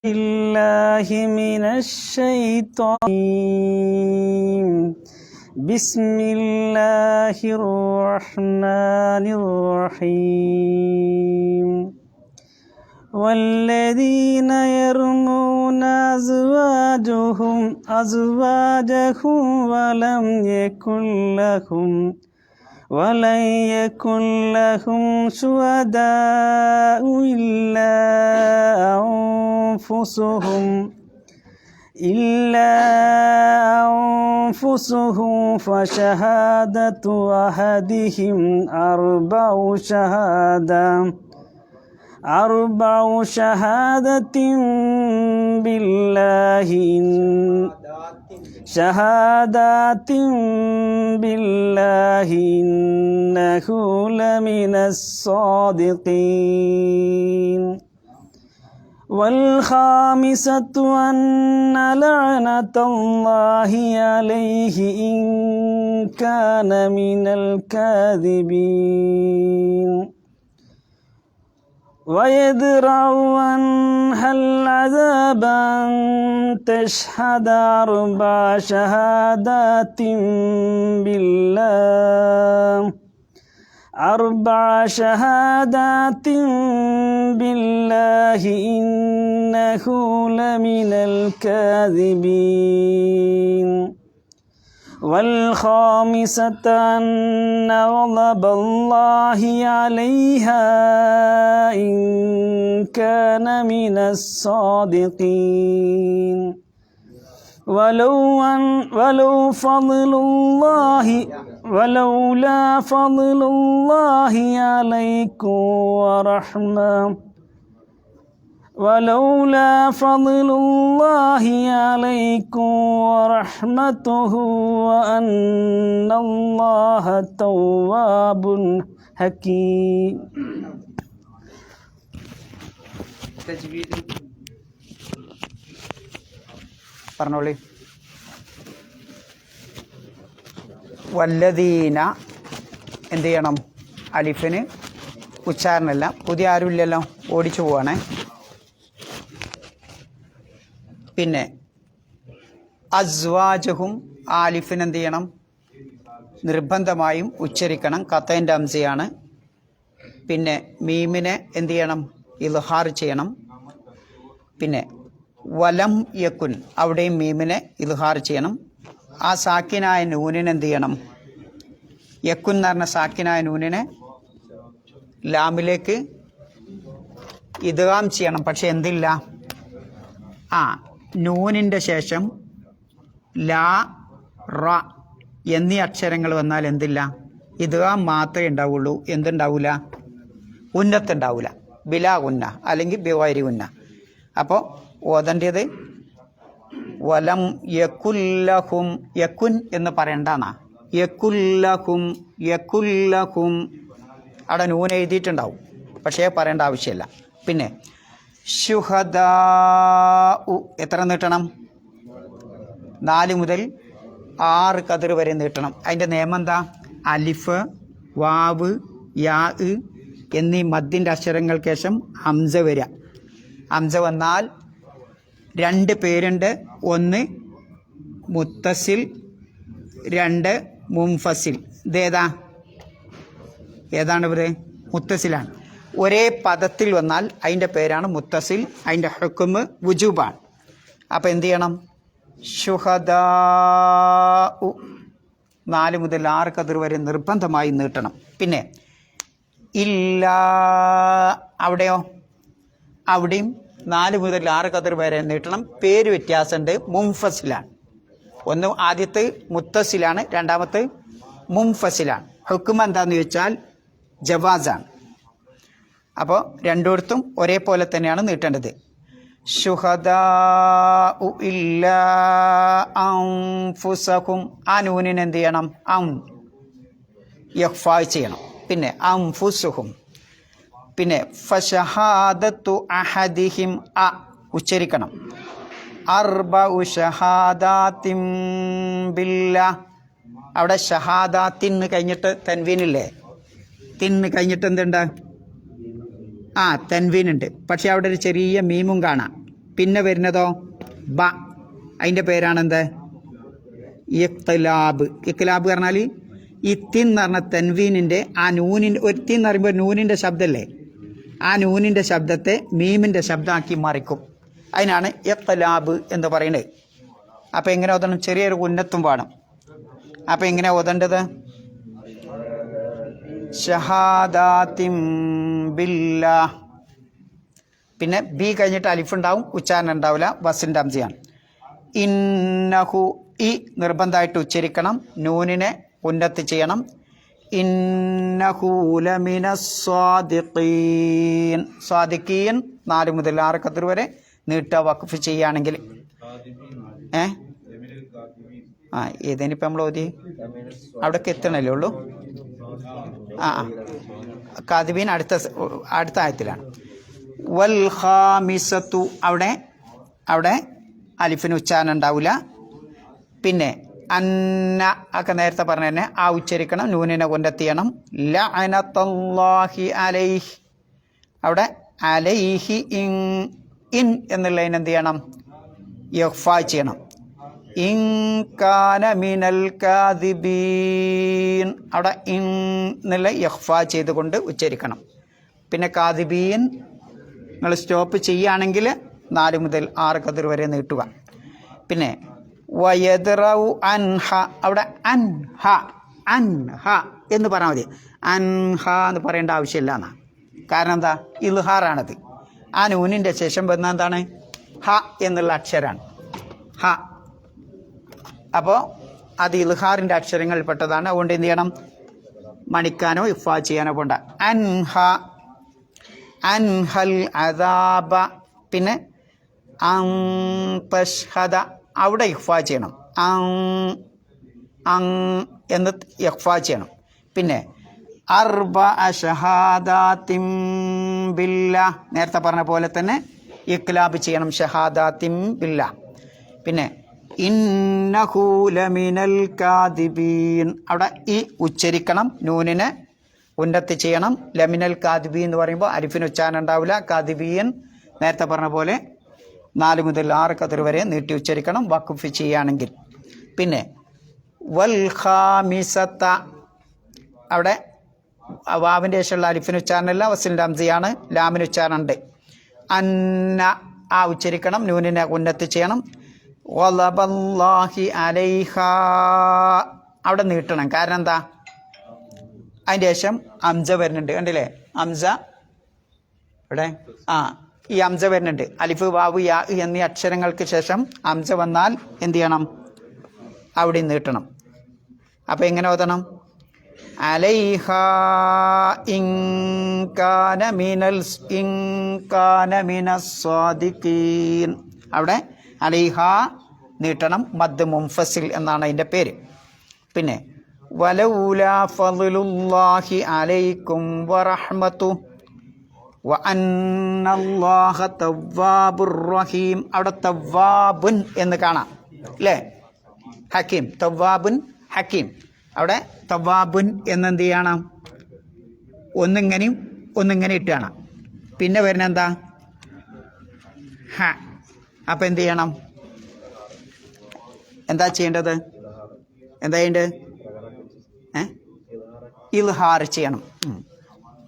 بالله من الشيطان بسم الله الرحمن الرحيم والذين يرمون أزواجهم ولن يكن لهم شهداء إلا أنفسهم فشهادة أحدهم أربع شهادة بالله إنه لمن الصادقين والخامسة أن لعنة الله عليه إن كان من الكاذبين ويدرأ عنها العذاب أن تشهد أربع شهادات بالله إنه لمن الكاذبين والخامسة أن غضب الله عليها إن كان من الصادقين ولولا فضل الله عليكم ورحمته وأن الله تواب حكيم. പറഞ്ഞോളി. വല്ലദീന എന്ത് ചെയ്യണം? അലിഫിന് ഉച്ചാരണമല്ല. പുതിയ ആരുമില്ലല്ലോ, ഓടിച്ചു പോവാണേ. പിന്നെ അസ്വാജഹും ആലിഫിന് എന്ത് ചെയ്യണം? നിർബന്ധമായും ഉച്ചരിക്കണം. കത്തയിൻ്റെ അംസയാണ്. പിന്നെ മീമിനെ എന്ത് ചെയ്യണം? ഇൽഹാർ ചെയ്യണം. പിന്നെ വലം യക്കുൻ, അവിടെയും മീമിനെ ഇൽഹാർ ചെയ്യണം. ആ സാക്കിനായ നൂനിനെ എന്ത് ചെയ്യണം? യക്കുൻ എന്ന് പറഞ്ഞ സാക്കിനായ നൂനിനെ ലാമിലേക്ക് ഇദ്ഗാം ചെയ്യണം. പക്ഷെ എന്തില്ല? നൂനിൻ്റെ ശേഷം ലാ റ എന്നീ അക്ഷരങ്ങൾ വന്നാൽ എന്തില്ല? ഇദ്ഗാം മാത്രമേ ഉണ്ടാവുള്ളൂ. എന്തുണ്ടാവില്ല? ഉന്നത്തുണ്ടാവില്ല. ബിലാ ഉന്ന അല്ലെങ്കിൽ ബിവൈരി ഉന്ന. അപ്പോൾ ഓതേണ്ടത് വലം യക്കുല്ലഹും, യക്കുൻ എന്ന് പറയണ്ടാന്നാ. യക്കുല്ലഹും അവിടെ നൂൻ എഴുതിയിട്ടുണ്ടാവും, പക്ഷേ പറയേണ്ട ആവശ്യമില്ല. പിന്നെ ശുഹദാ എത്ര നീട്ടണം? 4 മുതൽ 6 കതിർ വരെ നീട്ടണം. അതിൻ്റെ നിയമം എന്താ? അലിഫ്, വാവ്, യാ എന്നീ മദ്ദിൻ്റെ അക്ഷരങ്ങൾക്ക് ശേഷം ഹംസ വരിക. ഹംസ വന്നാൽ 2 പേരുണ്ട്. 1 മുത്തസിൽ, 2 മുൻഫസിൽ. ഏതാണ് ഇത്? മുത്തസിലാണ്. ഒരേ പദത്തിൽ വന്നാൽ അതിൻ്റെ പേരാണ് മുത്തസിൽ. അതിൻ്റെ ഹുക്മ് വുജൂബാണ്. അപ്പോൾ എന്ത് ചെയ്യണം? ശുഹദാ 4 മുതൽ 6 കതിർ വരെ നിർബന്ധമായി നീട്ടണം. പിന്നെ ഇല്ല, അവിടെയോ? അവിടെയും 4 മുതൽ 6 കതിർ വരെ നീട്ടണം. പേര് വ്യത്യാസമുണ്ട്. മുൻഫസിലാണ്. ഒന്ന് ആദ്യത്തെ മുത്തസിലാണ്, രണ്ടാമത്തെ മുൻഫസിലാണ്. ഹുക്മ എന്താണെന്ന് ചോദിച്ചാൽ ജവാസാണ്. അപ്പോൾ രണ്ടിടത്തും ഒരേപോലെ തന്നെയാണ് നീട്ടേണ്ടത്. ശുഹദാ ഇല്ലാ അൻഫുസഹും, ആ നൂനിന് എന്ത് ചെയ്യണം? യഖ്ഫാ ചെയ്യണം. പിന്നെ അൻഫുസുഹും. പിന്നെ ഫശഹാദത്തു അഹദിഹിം, ഉച്ചരിക്കണം. അർബഉ ഷഹാദാത്തിൻ ബില്ലാഹ്, അവിടെ ഷഹാദാത്തിന്ന് കഴിഞ്ഞിട്ട് തൻവീനില്ലേ? തിന്ന് കഴിഞ്ഞിട്ട് എന്തുണ്ട്? തൻവീനുണ്ട്. പക്ഷെ അവിടെ ഒരു ചെറിയ മീമും കാണാം. പിന്നെ വരുന്നതോ ബ, അതിൻ്റെ പേരാണെന്ത്? ഇഖ്തിലാബ്. ഇഖ്തിലാബ് പറഞ്ഞാൽ ഇത്തിൻ എന്ന് പറഞ്ഞ തൻവീനിൻ്റെ ആ നൂനിൻ്റെ, ഒരുത്തി എന്ന് പറയുമ്പോൾ നൂനിൻ്റെ ശബ്ദമല്ലേ, ആ നൂനിൻ്റെ ശബ്ദത്തെ മീമിൻ്റെ ശബ്ദമാക്കി മറിക്കും. അതിനാണ് ഇഖ്തിലാബ് എന്ന് പറയുന്നത്. അപ്പോൾ എങ്ങനെ ഓതണം? ചെറിയൊരു ഉന്നത്തും പാടും. അപ്പോൾ എങ്ങനെ ഓതേണ്ടത്? ഷഹാദാത്തിം ബില്ലാ. പിന്നെ ബി കഴിഞ്ഞിട്ട് അലിഫ് ഉണ്ടാവും, ഉച്ചാരണം ഉണ്ടാവില്ല, വസിൻ്റെ അംസയാണ്. ഇന്നഹു, ഈ നിർബന്ധമായിട്ട് ഉച്ചരിക്കണം, നൂനിനെ ഉന്നത്ത് ചെയ്യണം. ഇന്നഹു ലമിനസ് സ്വാദിഖീൻ. സ്വാദിഖീൻ 4 മുതൽ 6 ഖദർ വരെ നീട്ടുക വഖഫ് ചെയ്യുകയാണെങ്കിൽ. ഏതേനിപ്പോൾ നമ്മൾ ഓതി അവിടേക്ക് എത്തണല്ലേ ഉള്ളൂ. കാദിബീൻ അടുത്ത ആയത്തിലാണ്. വൽ ഖാമിസത്തു, അവിടെ അലിഫിന് ഉച്ചാരണം ഉണ്ടാവില്ല. പിന്നെ അന്ന ഒക്കെ നേരത്തെ പറഞ്ഞ തന്നെ ആ ഉച്ചരിക്കണം, നൂനിനെ കൊണ്ടെത്തിയണം. ലഅനത്തല്ലാഹി അലൈഹി, അവിടെ അലൈഹി ഇൻ എന്നുള്ളതിന് എന്ത് ചെയ്യണം? ഇഖ്ഫാ ചെയ്യണം. ഇൻ കാന മിനൽ കാദിബീൻ, അവിടെ ഇൻ എന്നുള്ള ഇഖ്ഫാ ചെയ്തുകൊണ്ട് ഉച്ചരിക്കണം. പിന്നെ കാദിബീൻ നിങ്ങൾ സ്റ്റോപ്പ് ചെയ്യുകയാണെങ്കിൽ 4 മുതൽ 6 ഖദർ വരെ നീട്ടുക. പിന്നെ വയദ്റഉ അൻഹ, അവിടെ അൻഹ അൻഹ എന്ന് പറഞ്ഞാൽ മതി. അൻഹ എന്ന് പറയേണ്ട ആവശ്യമില്ല എന്നാണ്. കാരണം എന്താ? ഇൽഹാറാണത്. ആ നൂനിൻ്റെ ശേഷം വന്ന എന്താണ്? ഹ എന്നുള്ള അക്ഷരമാണ് ഹ. അപ്പോൾ അത് ഇൽഹാറിൻ്റെ അക്ഷരങ്ങളിൽപ്പെട്ടതാണ്. അതുകൊണ്ട് എന്ത് ചെയ്യണം? മണിക്കാനോ ഇഫ്ഫാ ചെയ്യാനോ പോണ്ട. അൻഹ അൻഹൽ അദാബ. പിന്നെ അൻതഷ്ഹദ, അവിടെ ഇഖ്ഫാ ചെയ്യണം. എന്ന് ഇഖ്ഫാ ചെയ്യണം. പിന്നെ അർബഅ ഷഹാദാത്തിൻ ബില്ലാ, നേരത്തെ പറഞ്ഞ പോലെ തന്നെ ഇഖ്ലാബ് ചെയ്യണം, ഷഹാദാത്തിൻ ബില്ലാ. പിന്നെ ഇന്നഹു ലമിനൽ കാദിബീൻ, അവിടെ ഈ ഉച്ചരിക്കണം, നൂനിനെ ഉന്നത്ത് ചെയ്യണം. ലമിനൽ കാദിബീൻ എന്ന് പറയുമ്പോൾ അരിഫിന് ഉച്ചാരണം ഉണ്ടാവില്ല. കാദിബീൻ നേരത്തെ പറഞ്ഞ പോലെ 4 മുതൽ 6 ഖദർ വരെ നീട്ടി ഉച്ചരിക്കണം വഖഫ് ചെയ്യുകയാണെങ്കിൽ. പിന്നെ വൽ ഖാമിസത, അവിടെ വാവിൻ്റെ ശേഷമുള്ള അലിഫിന് ഉച്ചാരണമില്ല, വസിൻ്റെ അംസയാണ്, ലാമിന് ഉച്ചാരണമുണ്ട്. അന്ന ആ ഉച്ചരിക്കണം, നൂനിനെ ഉന്നത്ത് ചെയ്യണം. വലബല്ലാഹി അലൈഹ, അവിടെ നീട്ടണം. കാരണം എന്താ? അതിൻ്റെ ശേഷം അംസ വരുന്നുണ്ട്, കണ്ടില്ലേ? അംസ ഇവിടെ ഈ അംസ വരുന്നുണ്ട്. അലിഫ് വാവ് യാ എന്നീ അക്ഷരങ്ങൾക്ക് ശേഷം അംസ വന്നാൽ എന്ത് ചെയ്യണം? അവിടെ നീട്ടണം. അപ്പോൾ എങ്ങനെ ഓതണം? അലൈഹ ഇൻ കാന മിനസ് സ്വാദിഖീൻ, അവിടെ അലൈഹ നീട്ടണം. മദ് മുൻഫസിൽ എന്നാണ് അതിൻ്റെ പേര്. പിന്നെ വലൗലാ ഫദ്ലുല്ലാഹി അലൈക്കും വറഹ്മതുഹു വഅന്നല്ലാഹ തവ്വാബുർ റഹീം, അവിടെ തവ്വാബുൻ എന്ന് കാണാം അല്ലേ? ഹക്കീം, തവ്വാബുൻ ഹക്കീം. അവിടെ തവ്വാബുൻ എന്നെന്ത് ചെയ്യണം? ഒന്നിങ്ങനെയും ഒന്നിങ്ങനെ ഇട്ട് കാണാം. പിന്നെ വരുന്ന എന്താ? ഹ. അപ്പം എന്ത് ചെയ്യണം? എന്താ ചെയ്യേണ്ടത്? എന്താ ചെയ്യേണ്ടത്? ഇൽഹാർ ചെയ്യണം.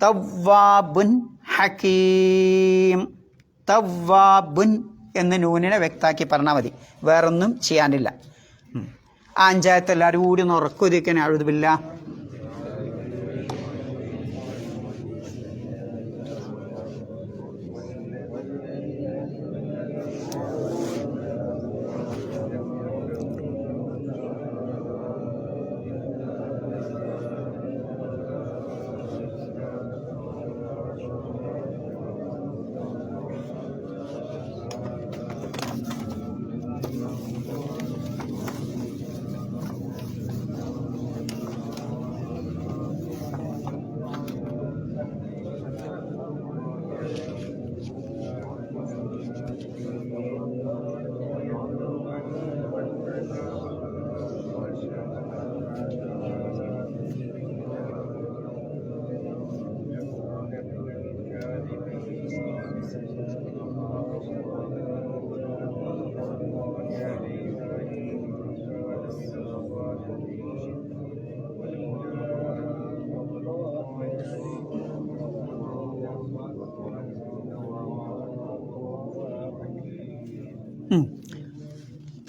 തവ്വാബുൻ ഹക്കീം, തവ്വാബുൻ എന്ന് നൂനിനെ വ്യക്തമാക്കി പറഞ്ഞാൽ മതി, വേറൊന്നും ചെയ്യാനില്ല. ആ അഞ്ചായത്ത് എല്ലാവരും കൂടി ഒന്ന് ഉറക്കൊതിക്കാൻ അഴുതുമില്ല.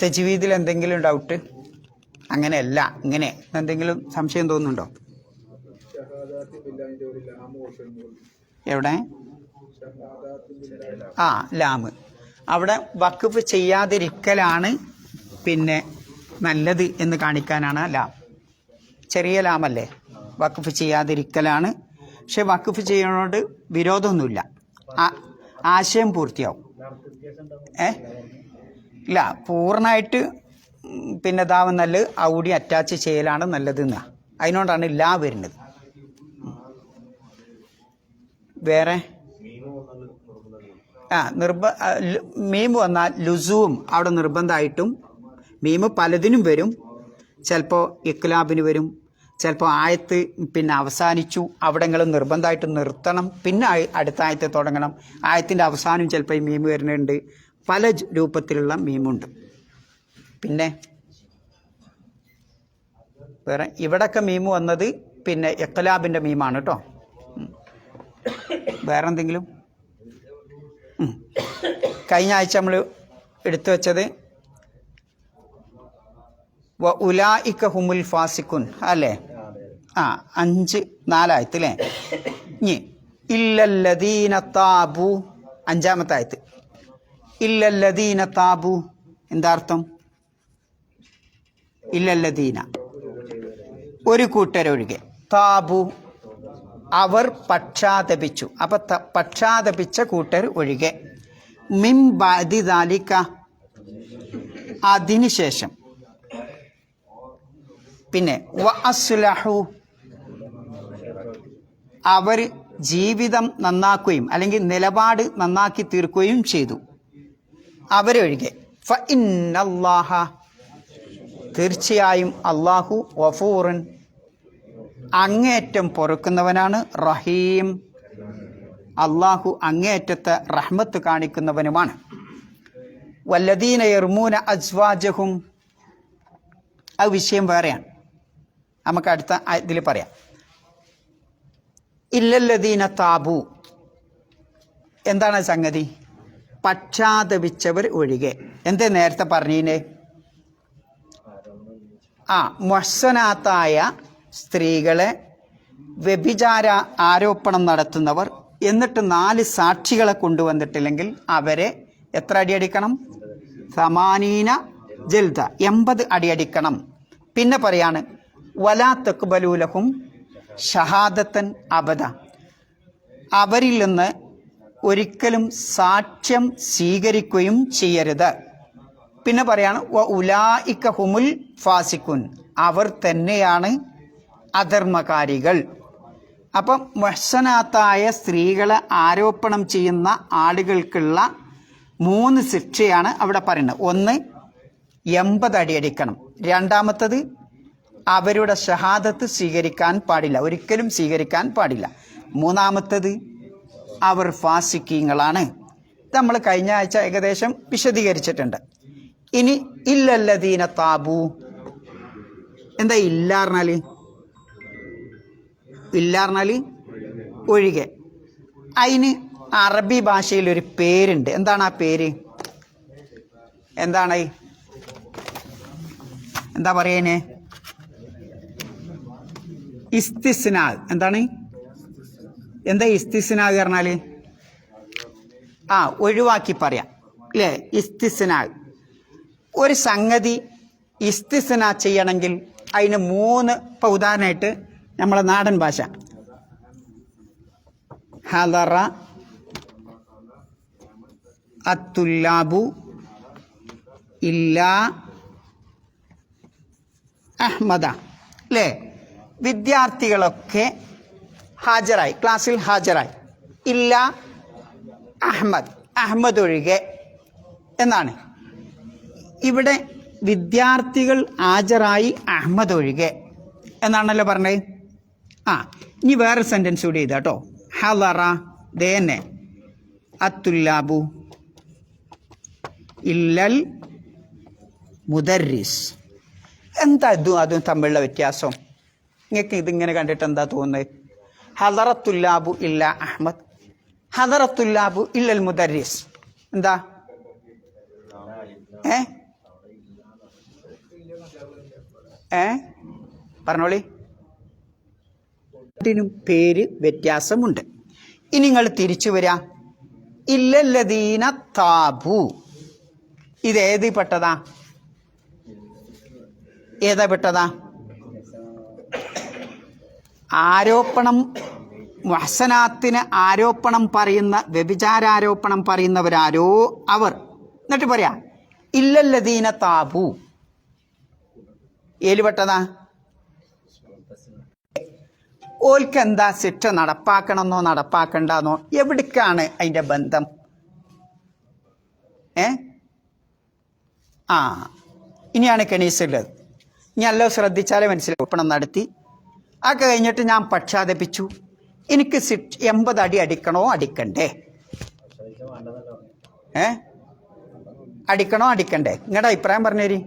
തജ്വീദിൽ എന്തെങ്കിലും ഡൗട്ട്? അങ്ങനെയല്ല, ഇങ്ങനെ എന്തെങ്കിലും സംശയം തോന്നുന്നുണ്ടോ? എവിടെ? ആ, ലാമ്. അവിടെ വഖഫ് ചെയ്യാതിരിക്കലാണ് പിന്നെ നല്ലത് എന്ന് കാണിക്കാനാണ് ലാം. ചെറിയ ലാമല്ലേ, വഖഫ് ചെയ്യാതിരിക്കലാണ്. പക്ഷെ വഖഫ് ചെയ്യുന്നതുകൊണ്ട് വിരോധമൊന്നുമില്ല, ആശയം പൂർത്തിയാവും. ഇല്ല, പൂർണ്ണമായിട്ട് പിന്നെ ഇതാവും നല്ലത്, ഔടി അറ്റാച്ച് ചെയ്യലാണ് നല്ലത് എന്നാ. അതിനോണ്ടാണ് ലാ വരുന്നത്. വേറെ മീമ് വന്നാൽ ലുസൂം അവിടെ നിർബന്ധമായിട്ടും. മീമ് പലതിനും വരും. ചിലപ്പോൾ ഇഖ്ലാബിന് വരും, ചിലപ്പോൾ ആയത്ത് പിന്നെ അവസാനിച്ചു അവിടെങ്കിലും നിർബന്ധമായിട്ട് നിർത്തണം, പിന്നെ അടുത്ത ആയത്ത് തുടങ്ങണം. ആയത്തിൻ്റെ അവസാനം ചിലപ്പോൾ ഈ മീമ് വരുന്നുണ്ട്. പല രൂപത്തിലുള്ള മീമുണ്ട്. പിന്നെ വേറെ ഇവിടൊക്കെ മീമ് വന്നത് പിന്നെ ഇഖ്ലാബിൻ്റെ മീമാണ് കേട്ടോ. വേറെ എന്തെങ്കിലും? കഴിഞ്ഞ ആഴ്ച നമ്മൾ എടുത്തു വെച്ചത് വ ഉലായിക ഹുമുൽ ഫാസിഖുൻ അല്ലേ? 4 ആയത്ത് അല്ലേ? ഇനി ഇല്ലല്ലദീന താബു, 5-ാമത്തെ ആയത്ത്. ഇല്ലല്ലദീന താബു എന്താ അർത്ഥം? ഇല്ലല്ലദീന ഒരു കൂട്ടരൊഴികെ, താബു അവർ പക്ഷാതപിച്ചു. അപ്പൊ പക്ഷാതപിച്ച കൂട്ടർ ഒഴികെ, മിൻ ബഅദി ദാലിക അതിനുശേഷം, പിന്നെ വ അസ്ലഹു അവർ ജീവിതം നന്നാക്കുകയും അല്ലെങ്കിൽ നിലപാട് നന്നാക്കി തീർക്കുകയും ചെയ്തു, അവരൊഴികെ. ഫ ഇന്നല്ലാഹ തീർച്ചയായും അല്ലാഹു ഗഫൂറുൻ അങ്ങേയറ്റം പൊറുക്കുന്നവനാണ്, റഹീം അല്ലാഹു അങ്ങേയറ്റത്തെ റഹ്മത്ത് കാണിക്കുന്നവനുമാണ്. വല്ലദീന യർമൂന അസ്വാജഹും, ആ വിഷയം വേറെയാണ്, നമുക്ക് അടുത്ത ഇതിൽ പറയാം. ഇല്ലല്ലദീന താബു എന്താണ് സംഗതി? പക്ഷാതപിച്ചവർ ഒഴികെ. എന്തേ നേരത്തെ പറഞ്ഞീനെ? മുഹ്സനാത്തായ സ്ത്രീകളെ വ്യഭിചാര ആരോപണം നടത്തുന്നവർ, എന്നിട്ട് 4 സാക്ഷികളെ കൊണ്ടുവന്നിട്ടില്ലെങ്കിൽ അവരെ എത്ര അടിയടിക്കണം? 80 ജൽദ, 80 അടിയടിക്കണം. പിന്നെ പറയാണ് വലാ തഖ്ബലൂലഹും ഷഹാദത്തൻ അബദ, അവരിൽ നിന്ന് ഒരിക്കലും സാക്ഷ്യം സ്വീകരിക്കുകയും ചെയ്യരുത്. പിന്നെ പറയാണ് വ ഉലായിക ഹുമുൽ ഫാസിഖുൻ, അവർ തന്നെയാണ് അധർമ്മകാരികൾ. അപ്പം മുഹ്സനാത്തായ സ്ത്രീകളെ ആരോപണം ചെയ്യുന്ന ആളുകൾക്കുള്ള 3 ശിക്ഷയാണ് അവിടെ പറയുന്നത്. ഒന്ന് 80 അടിയടിക്കണം. രണ്ടാമത്തത് അവരുടെ ഷഹാദത്ത് സ്വീകരിക്കാൻ പാടില്ല, ഒരിക്കലും സ്വീകരിക്കാൻ പാടില്ല. മൂന്നാമത്തത് അവർ ഫാസിഖീങ്ങളാണ്. ഇത് നമ്മൾ കഴിഞ്ഞ ആഴ്ച ഏകദേശം വിശദീകരിച്ചിട്ടുണ്ട്. ഇനി ഇല്ലല്ലദീന താബു എന്താ ഇല്ലാർന്നാല്? ഇല്ലാർന്നാല് ഒഴികെ. അതിന് അറബി ഭാഷയിൽ ഒരു പേരുണ്ട്. എന്താണ് ആ പേര്? എന്താണ്? എന്താ പറയുന്നേ? ഇസ്തിസ്നാ. എന്താണ്? എന്താ ഇസ്തിസ്നാ പറഞ്ഞാല്? ഒഴിവാക്കി പറയാം അല്ലേ? ഇസ്തിസ്നാ. ഒരു സംഗതി ഇസ്തിസ്നാ ചെയ്യണമെങ്കിൽ അതിന് 3, ഇപ്പൊ ഉദാഹരണമായിട്ട് നമ്മളെ നാടൻ ഭാഷ ഹദറ അത്തുല്ലാബു ഇല്ലാ അഹ്മദ അല്ലേ? വിദ്യാർത്ഥികളൊക്കെ ഹാജരായി, ക്ലാസ്സിൽ ഹാജരായി. ഇല്ല അഹ്മദ്, അഹ്മദ് ഒഴികെ എന്നാണ്. ഇവിടെ വിദ്യാർത്ഥികൾ ഹാജരായി, അഹ്മദ് ഒഴികെ എന്നാണല്ലോ പറഞ്ഞത്. ഇനി വേറെ സെൻറ്റൻസ് കൂടി ചെയ്താ കേട്ടോ. ഹലറ ദേന്നെ അത്തുല്ലാബു ഇല്ലൽ മുദർരിസ്. എന്താ അതും തമ്മിലുള്ള വ്യത്യാസം? നിങ്ങൾക്ക് ഇതിങ്ങനെ കണ്ടിട്ട് എന്താ തോന്നുന്നത്? ഹദറത്തുല്ലാബു ഇല്ല അഹ്മദ്, ഹദറത്തുല്ലാബു ഇല്ലൽ മുദർരിസ്. എന്താ പറഞ്ഞോളി. ും പേര് വ്യത്യാസമുണ്ട്. ഇനി നിങ്ങൾ തിരിച്ചു വരിക. ഇല്ലല്ലദീന താബു, ഇത് പെട്ടതാ? ഏതാ പെട്ടതാ? ആരോപണം, മുഹ്സനാത്തിന് ആരോപണം പറയുന്ന, വ്യഭിചാരാരോപണം പറയുന്നവരാരോ അവർ. എന്നിട്ട് പറയാ ഇല്ലല്ലദീന താബു, ഏല് പെട്ടതാ? ഓൽക്ക് എന്താ ശിക്ഷ നടപ്പാക്കണമെന്നോ നടപ്പാക്കണ്ടെന്നോ എവിടേക്കാണ് അതിൻ്റെ ബന്ധം? ഇനിയാണ് കെണീസുള്ളത്. ഇനി എല്ലാം ശ്രദ്ധിച്ചാലേ മനസ്സിലാക്കണം. നടത്തി ഒക്കെ കഴിഞ്ഞിട്ട് ഞാൻ പക്ഷാതപിച്ചു, എനിക്ക് 80 അടി അടിക്കണോ അടിക്കണ്ടേ? അടിക്കണോ അടിക്കണ്ടേ? നിങ്ങളുടെ അഭിപ്രായം പറഞ്ഞേരി.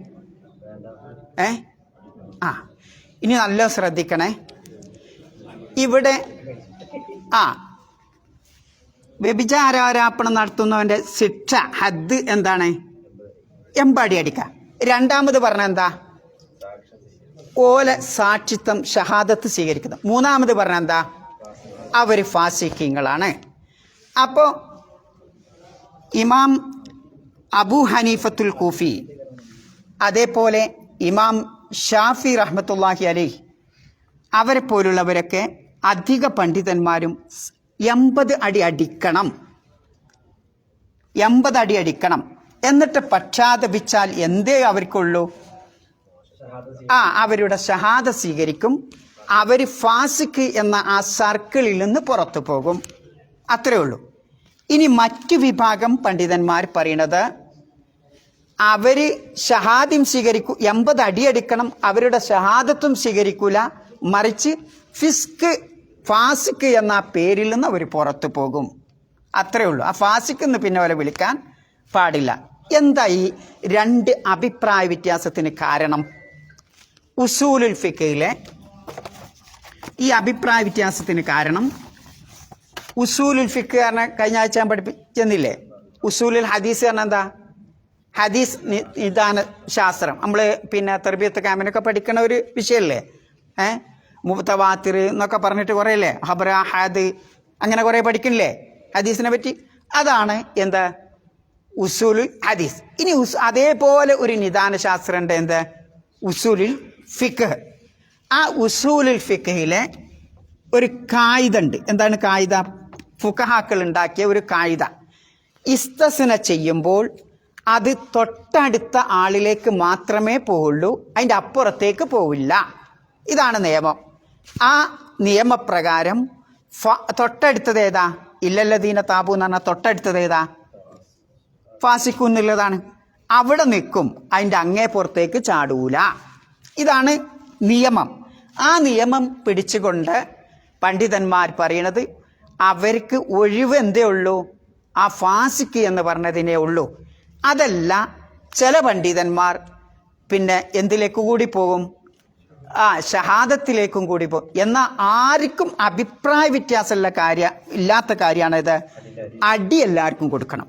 ഇനി നല്ല ശ്രദ്ധിക്കണേ. ഇവിടെ വ്യഭിചാരാരോപണം നടത്തുന്നവന്റെ ശിക്ഷ ഹദ് എന്താണ്? 80 അടി അടിക്കാം. രണ്ടാമത് പറഞ്ഞ എന്താ? ഓല സാക്ഷിത്വം ഷഹാദത്ത് സ്വീകരിക്കുന്നു. മൂന്നാമത് പറഞ്ഞ എന്താ? അവർ ഫാസിഖീങ്ങളാണ്. അപ്പോൾ ഇമാം അബൂ ഹനീഫത്തുൽ കൂഫി, അതേപോലെ ഇമാം ഷാഫി റഹ്മത്തുള്ളാഹി അലൈഹി, അവരെ പോലുള്ളവരൊക്കെ അധിക പണ്ഡിതന്മാരും 80 അടി അടിക്കണം, 80 അടി അടിക്കണം. എന്നിട്ട് പക്ഷാതപിച്ചാൽ എന്തേ അവർക്കുള്ളൂ? അവരുടെ ഷഹാദ സ്വീകരിക്കും. അവർ ഫാസിഖ് എന്ന ആ സർക്കിളിൽ നിന്ന് പുറത്തു പോകും. അത്രേ ഉള്ളൂ. ഇനി മറ്റു വിഭാഗം പണ്ഡിതന്മാർ പറയുന്നത് അവര് ഷഹാദും സ്വീകരിക്കൂ, 80 അടിയടിക്കണം, അവരുടെ ഷഹാദത്തും സ്വീകരിക്കൂല, മറിച്ച് ഫാസിഖ് എന്ന പേരിൽ നിന്ന് അവർ പുറത്തു പോകും. അത്രേ ഉള്ളൂ. ആ ഫാസിഖ് എന്ന് പിന്നെ അവരെ വിളിക്കാൻ പാടില്ല. എന്താ ഈ 2 അഭിപ്രായ വ്യത്യാസത്തിന് കാരണം? ഉസൂലുൽ ഫിഖിലെ ഈ അഭിപ്രായ വ്യത്യാസത്തിന് കാരണം, ഉസൂലുൽ ഫിഖ് കാരണം കഴിഞ്ഞ ആഴ്ച ഞാൻ പഠിപ്പിച്ചെന്നില്ലേ? ഉസൂലുൽ ഹദീസ് കാരണം എന്താ? ഹദീസ് നിദാന ശാസ്ത്രം. നമ്മൾ പിന്നെ തർബിയത്ത് കാമിനൊക്കെ പഠിക്കണ ഒരു വിഷയമല്ലേ? മുതവാത്തിർ എന്നൊക്കെ പറഞ്ഞിട്ട് കുറേ അല്ലേ, ഹബ്ര ഹാദ് അങ്ങനെ കുറേ പഠിക്കണില്ലേ ഹദീസിനെ പറ്റി? അതാണ് എന്താ? ഉസൂലുൽ ഹദീസ്. ഇനി അതേപോലെ ഒരു നിദാന ശാസ്ത്രമുണ്ട്, എന്താ? ഉസൂലുൽ ഫിഖ്. ആ ഉസൂലുൽ ഫിഖിലെ ഒരു കായിദ ഉണ്ട്. എന്താണ് കായിദ? ഫുഖഹാക്കൾ ഉണ്ടാക്കിയ ഒരു കായിദ. ഇസ്തസ്ന ചെയ്യുമ്പോൾ അത് തൊട്ടടുത്ത ആളിലേക്ക് മാത്രമേ പോവുള്ളൂ, അതിൻ്റെ അപ്പുറത്തേക്ക് പോവില്ല. ഇതാണ് നിയമം. ആ നിയമപ്രകാരം തൊട്ടടുത്തത് ഏതാ? ഇല്ലല്ലദീന താബു എന്ന് പറഞ്ഞാൽ തൊട്ടടുത്തത് ഏതാ? ഫാസിഖു എന്നുള്ളതാണ്. അവിടെ നിൽക്കും, അതിൻ്റെ അങ്ങേ പുറത്തേക്ക് ചാടൂല. ഇതാണ് നിയമം. ആ നിയമം പിടിച്ചുകൊണ്ട് പണ്ഡിതന്മാർ പറയണത് അവർക്ക് ഒഴിവ് എന്തേ ഉള്ളൂ? ആ ഫാസിഖ് എന്ന് പറഞ്ഞതിനേ ഉള്ളൂ. അതല്ല, ചില പണ്ഡിതന്മാർ പിന്നെ എന്തിലേക്ക് കൂടി പോകും? ഷഹാദത്തിലേക്കും കൂടി പോകും. എന്നാൽ ആർക്കും അഭിപ്രായ വ്യത്യാസമുള്ള ഇല്ലാത്ത കാര്യമാണ് ഇത്. അടി എല്ലാവർക്കും കൊടുക്കണം,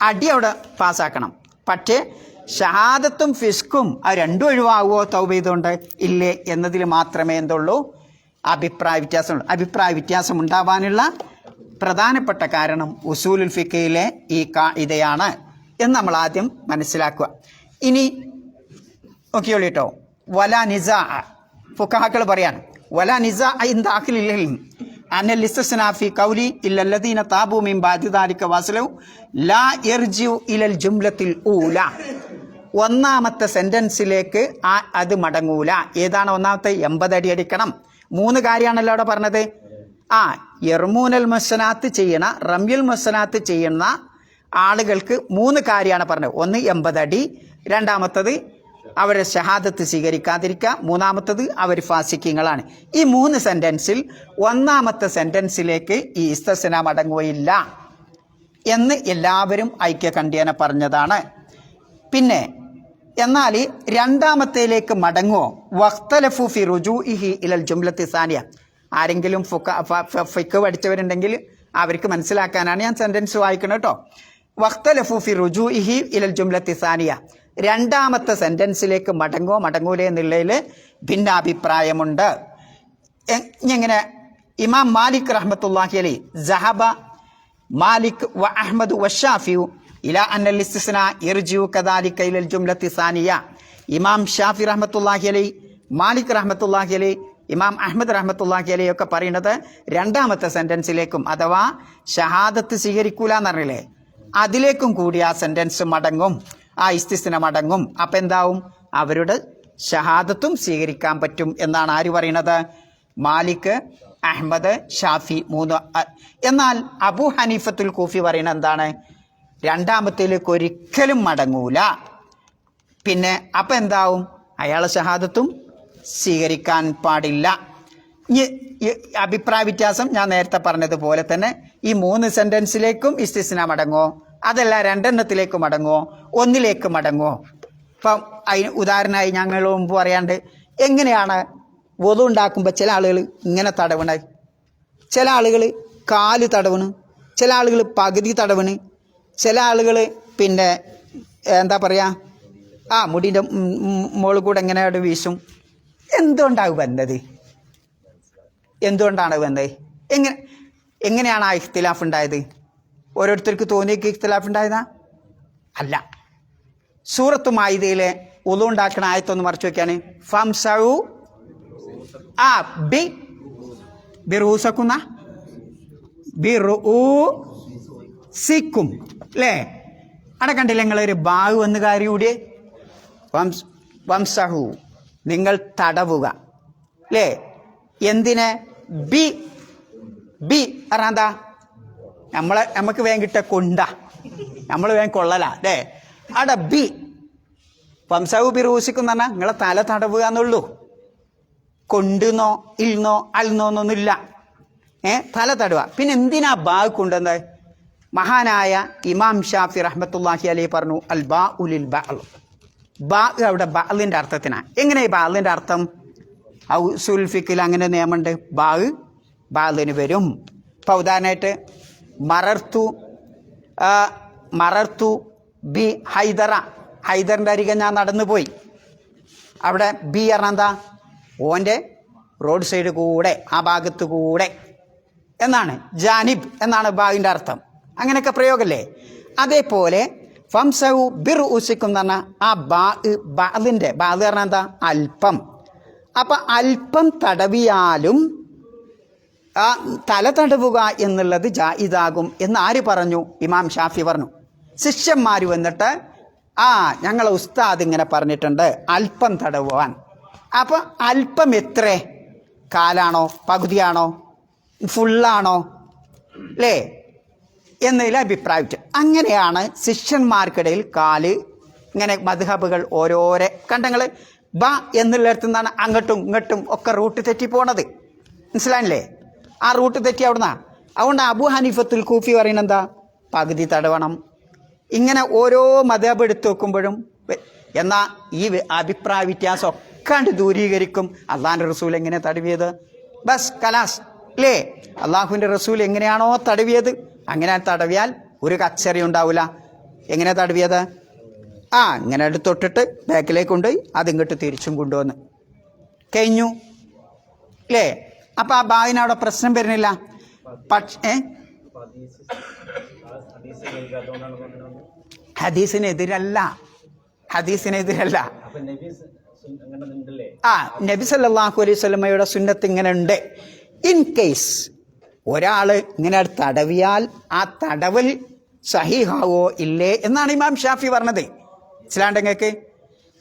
അടി അവിടെ പാസ്സാക്കണം. പക്ഷേ ഷഹാദത്തും ഫിസ്കും അത് രണ്ടും ഒഴിവാകുമോ തൗബ ചെയ്തുകൊണ്ട്? ഇല്ലേ എന്നതിൽ മാത്രമേ എന്തുള്ളൂ? അഭിപ്രായ വ്യത്യാസമുള്ളൂ. അഭിപ്രായ വ്യത്യാസം ഉണ്ടാവാനുള്ള പ്രധാനപ്പെട്ട കാരണം ഉസൂലുൽ ഫിഖിലെ ഈ കായിദയാണ് എന്ന് നമ്മൾ ആദ്യം മനസ്സിലാക്കുക. ഇനി നോക്കിയോളൂ കേട്ടോ. വലാ നിസാ, ഫുഖഹാക്കൾ പറയാണ്, വലാ നിസാ ഇൻ ദാഖിലിൽ ഇൽം അനൽ ഇസ്തിസ്നാ ഫീ ഖൗലി ഇല്ലല്ലദീന താബൂ മിൻ ബഅദി ദാലിക വസ്ലു ലാ യർജിഉ ഇലൽ ജുംലത്തിൽ ഊല. ഒന്നാമത്തെ സെന്റൻസിലേക്ക് അത് മടങ്ങൂല. ഏതാണ് ഒന്നാമത്തെ? 80 അടി അടിക്കണം. 3 കാര്യമാണല്ലോ അവിടെ പറഞ്ഞത്. യർമൂനൽ മുഹ്സനാത്ത് ചെയ്യണ, റമ്യുൽ മുഹ്സനാത്ത് ചെയ്യുന്ന ആളുകൾക്ക് 3 കാര്യമാണ് പറഞ്ഞത്. ഒന്ന് 80 അടി, രണ്ടാമത്തത് അവരെ ഷഹാദത്ത് സ്വീകരിക്കാതിരിക്കുക, മൂന്നാമത്തത് അവർ ഫാസിഖീങ്ങളാണ്. ഈ 3 സെന്റൻസിൽ ഒന്നാമത്തെ സെന്റൻസിലേക്ക് ഈ ഇസ്തിസ്നാ മടങ്ങുകയില്ല എന്ന് എല്ലാവരും ഐക്യകണ്ഠ്യേന പറഞ്ഞതാണ്. പിന്നെ എന്നാൽ രണ്ടാമത്തേലേക്ക് മടങ്ങുമോ? വഖ്തലഫു ഫി റുജൂഇഹി ഇലൽ ജുംലത്തി സാനിയ. ആരെങ്കിലും ഫിഖ് പഠിച്ചവരുണ്ടെങ്കിൽ അവർക്ക് മനസ്സിലാക്കാനാണ് ഞാൻ സെന്റൻസ് വായിക്കുന്നത് കേട്ടോ. വഖ്തലഫു ഫി റുജൂഇഹി ഇലൽ ജുംലത്തി സാനിയ. രണ്ടാമത്തെ സെൻറ്റൻസിലേക്ക് മടങ്ങൂലേ എന്നുള്ളതിൽ ഭിന്നാഭിപ്രായമുണ്ട്. ഇങ്ങനെ ഇമാം മാലിക് റഹ്മത്തുള്ളാഹി അലൈഹി സഹബ മാലിക് വ അഹ്മദ് വ ഷാഫിഉ ഇലാ അന്നൽ ഇസ്തിസ്നാ യർജിഉ കദാലിക ഇലൽ ജുംലത്തി സാനിയ. ഇമാം ഷാഫി റഹ്മത്തുള്ളാഹി അലൈഹി, മാലിക് റഹ്മത്തുള്ളാഹി അലൈഹി, ഇമാം അഹ്മദ് റഹ്മത്തുള്ളാഹി അലൈഹി ഒക്കെ പറയുന്നത് രണ്ടാമത്തെ സെൻറ്റൻസിലേക്കും അഥവാ ഷഹാദത്ത് സ്വീകരിക്കൂല എന്നറിയില്ലേ, അതിലേക്കും കൂടി ആ സെൻറ്റൻസ് മടങ്ങും, ആ ഇസ്തിസ്ന മടങ്ങും. അപ്പം എന്താവും? അവരുടെ ഷഹാദത്തും സ്വീകരിക്കാൻ പറ്റും എന്നാണ് ആര് പറയുന്നത്? മാലിക്, അഹ്മദ്, ഷാഫി 3. എന്നാൽ അബൂ ഹനീഫത്തുൽ കൂഫി പറയുന്നത് എന്താണ്? രണ്ടാമത്തേലേക്ക് ഒരിക്കലും മടങ്ങൂല. പിന്നെ അപ്പം എന്താവും? അയാളെ ഷഹാദത്തും സ്വീകരിക്കാൻ പാടില്ല. ഈ അഭിപ്രായ വ്യത്യാസം ഞാൻ നേരത്തെ പറഞ്ഞതുപോലെ തന്നെ ഈ 3 സെൻറ്റൻസിലേക്കും ഇസ്തിസ്ന മടങ്ങോ, അതല്ല 2 മടങ്ങോ, 1 മടങ്ങോ? ഇപ്പം അതിന് ഉദാഹരണമായി ഞങ്ങൾ മുമ്പ് പറയാണ്ട് എങ്ങനെയാണ് വധു ഉണ്ടാക്കുമ്പോൾ ചില ആളുകൾ ഇങ്ങനെ തടവണ, ചില ആളുകൾ കാല് തടവണ്, ചില ആളുകൾ പകുതി തടവണ്, ചില ആളുകൾ പിന്നെ എന്താ പറയുക മുടിൻ്റെ മുകളിൽ കൂടെ എങ്ങനെയാണ് വീശും. എന്തുകൊണ്ടാണ് വന്നത്? എന്തുകൊണ്ടാണ് വന്നത്? എങ്ങനെയാണ് ആ ഇഖ്തിലാഫ് ഉണ്ടായത്? ഓരോരുത്തർക്ക് തോന്നിയ ഇഖ്തിലാഫ് ഉണ്ടായതാ? അല്ല. സൂറത്ത് മാഇദയിലെ ഉളു ഉണ്ടാക്കണ ആയത്തൊന്ന് മറിച്ച് വയ്ക്കാണ്. ഫംസഉ ബിറൂസക്കുന്ന ബിറൂസിക്കും അല്ലേ? അവിടെ കണ്ടില്ല നിങ്ങളൊരു ബാഗ് വന്ന് കാര്യം കൂടിയേ. വംസഹു നിങ്ങൾ തടവുക അല്ലേ? എന്തിനെ? ബി ബി പറഞ്ഞാ നമുക്ക് വേഗം കിട്ട കൊണ്ട, നമ്മൾ വേഗം കൊള്ളല അല്ലേ? അവിടെ ബി വംസഹു ബി റൂസിക്കും പറഞ്ഞാൽ നിങ്ങളെ തല തടവുക എന്നുള്ളൂ. കൊണ്ടുന്നോ ഇൽന്നോ അൽന്നോ എന്നൊന്നുമില്ല. തല തടവുക. പിന്നെ എന്തിനാ ബാഗ് കൊണ്ടുവന്നത്? മഹാനായ ഇമാം ഷാഫി റഹ്മത്തുള്ളാഹി അലൈഹി പറഞ്ഞു അൽ ബാ ഉലിൽ ബഅൽ. ബാ അവിടെ ബഅലിൻ്റെ അർത്ഥത്തിനാണ്. എങ്ങനെ ബഅലിൻ്റെ അർത്ഥം? ഉസൂൽ ഫിഖിൽ അങ്ങനെ നിയമമുണ്ട്. ബഅലിന് വരും. ഇപ്പോൾ ഉദാഹരണമായിട്ട് മറർത്തു ബി ഹൈദറ, ഹൈദറിൻ്റെ അരികെ ഞാൻ നടന്നു പോയി. അവിടെ ബി പറഞ്ഞാൽ എന്താ? ഓൻ്റെ റോഡ് സൈഡ് കൂടെ, ആ ഭാഗത്ത് കൂടെ എന്നാണ്. ജാനിബ് എന്നാണ് ബാഗിൻ്റെ അർത്ഥം. അങ്ങനെയൊക്കെ പ്രയോഗമല്ലേ? അതേപോലെ ഫംസഉ ബിർ ഉസിക്കും എന്ന് പറഞ്ഞാൽ ആ ബാലിൻ്റെ ബാല് പറഞ്ഞാൽ എന്താ? അല്പം. അപ്പം അല്പം തടവിയാലും ആ തല തടവുക എന്നുള്ളത് ജായിദാകും എന്ന് ആര് പറഞ്ഞു? ഇമാം ഷാഫി പറഞ്ഞു. ശിഷ്യന്മാർ വന്നിട്ട് ഞങ്ങളെ ഉസ്താദ് ഇങ്ങനെ പറഞ്ഞിട്ടുണ്ട് അല്പം തടവുവാൻ. അപ്പം അല്പം എത്ര? കാലാണോ, പകുതിയാണോ, ഫുള്ളാണോ അല്ലേ എന്നതിൽ അഭിപ്രായം. അങ്ങനെയാണ് ശിഷ്യന്മാർക്കിടയിൽ കാല് ഇങ്ങനെ മദ്ഹബുകൾ ഓരോരോ കണ്ടങ്ങൾ ബ എന്നുള്ളിടത്തു നിന്നാണ് അങ്ങോട്ടും ഇങ്ങോട്ടും ഒക്കെ റൂട്ട് തെറ്റി പോണത്. മനസ്സിലായില്ലേ? ആ റൂട്ട് തെറ്റി അവിടുന്നാണ്. അതുകൊണ്ട് അബൂ ഹനീഫത്തുൽ കൂഫി പറയുന്നത് എന്താ? പകുതി തടവണം. ഇങ്ങനെ ഓരോ മദ്ഹബ് എടുത്ത് വെക്കുമ്പോഴും എന്നാൽ ഈ അഭിപ്രായ വ്യത്യാസം ഒക്കെ ദൂരീകരിക്കും. അള്ളാഹിൻ്റെ റസൂൽ എങ്ങനെ തടവിയത്? ബസ് കലാസ് അല്ലേ? അള്ളാഹുവിൻ്റെ റസൂൽ എങ്ങനെയാണോ തടവിയത് അങ്ങനെ തടവിയാൽ ഒരു കച്ചറി ഉണ്ടാവില്ല. എങ്ങനെ തടവിയത്? ഇങ്ങനെ എടുത്തൊട്ടിട്ട് ബാക്കിലേക്ക് കൊണ്ടുപോയി അതിങ്ങോട്ട് തിരിച്ചും കൊണ്ടുവന്ന് കഴിഞ്ഞു അല്ലേ? അപ്പം ആ ബാഗിനവിടെ പ്രശ്നം വരുന്നില്ല. പക്ഷേ ഹദീസിനെതിരല്ല. നബി സല്ലല്ലാഹു അലൈഹി വസല്ലമയുടെ സുന്നത്ത് ഇങ്ങനെ ഉണ്ട്. ഇൻ കേസ് ഒരാൾ ഇങ്ങനെ തടവിയാൽ ആ തടവൽ സഹീഹാവോ ഇല്ലേ എന്നാണ് ഇമാം ഷാഫി പറഞ്ഞത്. മനസ്സിലാണ്ടെങ്ങൾക്ക്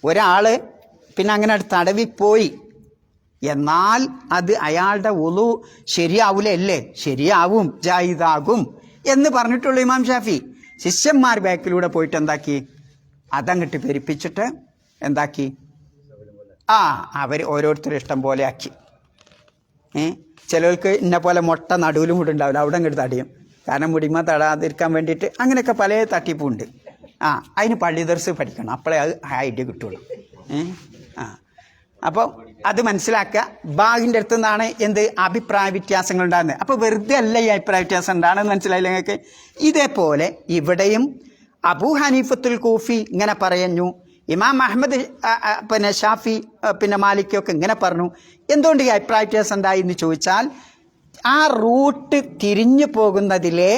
ഒരാൾ പിന്നെ അങ്ങനെ തടവിപ്പോയി എന്നാൽ അത് അയാളുടെ ഉളു ശരിയാവൂലേ? അല്ലേ? ശരിയാവും, ജായിദാകും എന്ന് പറഞ്ഞിട്ടുള്ളൂ ഇമാം ഷാഫി. ശിഷ്യന്മാർ ബാക്കിലൂടെ പോയിട്ട് എന്താക്കി? അതങ്ങോട്ട് പെരുപ്പിച്ചിട്ട് എന്താക്കി? അവർ ഓരോരുത്തരും ഇഷ്ടം പോലെ ആക്കി. ചിലർക്ക് ഇന്ന പോലെ മുട്ട നടുവിലും കൂടെ ഉണ്ടാവില്ല, അവിടെ അങ്ങോട്ട് തടിയും. കാരണം മുടിമ തടാതിരിക്കാൻ വേണ്ടിയിട്ട് അങ്ങനെയൊക്കെ പല തട്ടിപ്പുണ്ട്. അതിന് പള്ളി ദർസ് പഠിക്കണം, അപ്പോഴേ അത് ഐഡിയ കിട്ടുള്ളൂ. അപ്പോൾ അത് മനസ്സിലാക്കുക. ബാഗിൻ്റെ അടുത്ത് നിന്നാണ് എന്ത് അഭിപ്രായ വ്യത്യാസങ്ങൾ ഉണ്ടാകുന്നത്. അപ്പോൾ വെറുതെ അല്ല ഈ അഭിപ്രായ വ്യത്യാസം ഉണ്ടാകുന്നത്. മനസ്സിലായില്ല നിങ്ങൾക്ക്? ഇതേപോലെ ഇവിടെയും അബൂ ഹനീഫത്തുൽ കൂഫി ഇങ്ങനെ പറയുന്നു, ഇമാം അഹമ്മദ് പിന്നെ ഷാഫി പിന്നെ മാലിക്കൊക്കെ ഇങ്ങനെ പറഞ്ഞു. എന്തുകൊണ്ട് ഈ അഭിപ്രായ വ്യത്യാസം ഉണ്ടായി എന്ന് ചോദിച്ചാൽ ആ റൂട്ട് തിരിഞ്ഞു പോകുന്നതിലെ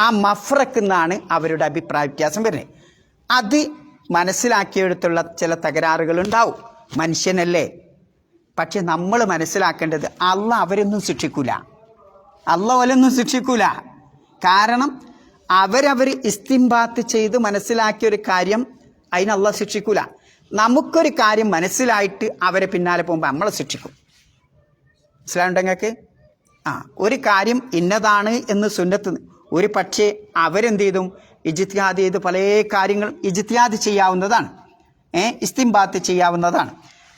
ആ മഫ്രക്കുന്നാണ് അവരുടെ അഭിപ്രായ വ്യത്യാസം വരുന്നത്. അത് മനസ്സിലാക്കിയെടുത്തുള്ള ചില തകരാറുകളുണ്ടാവും. മനുഷ്യനല്ലേ. പക്ഷെ നമ്മൾ മനസ്സിലാക്കേണ്ടത് അള്ളാഹ് അവരൊന്നും ശിക്ഷിക്കൂല. അള്ളാഹ് അവരൊന്നും ശിക്ഷിക്കൂല. കാരണം അവരവർ ഇസ്തിംബാത്ത് ചെയ്ത് മനസ്സിലാക്കിയൊരു കാര്യം അതിന് അള്ളാഹ് ശിക്ഷിക്കൂല. നമുക്കൊരു കാര്യം മനസ്സിലായിട്ട് അവരെ പിന്നാലെ പോകുമ്പോൾ നമ്മളെ ശിക്ഷിക്കും. മനസ്സിലാവുണ്ടെങ്കിൽ ഒരു കാര്യം ഇന്നതാണ് എന്ന് സുന്നത്ത് ഒരു പക്ഷേ അവരെന്ത് ചെയ്തും ഇജ്തിഹാദ് ചെയ്ത് പല കാര്യങ്ങൾ ഇജ്തിഹാദ് ചെയ്യാവുന്നതാണ്, ഇസ്തിംബാത്ത് ചെയ്യാവുന്നതാണ്.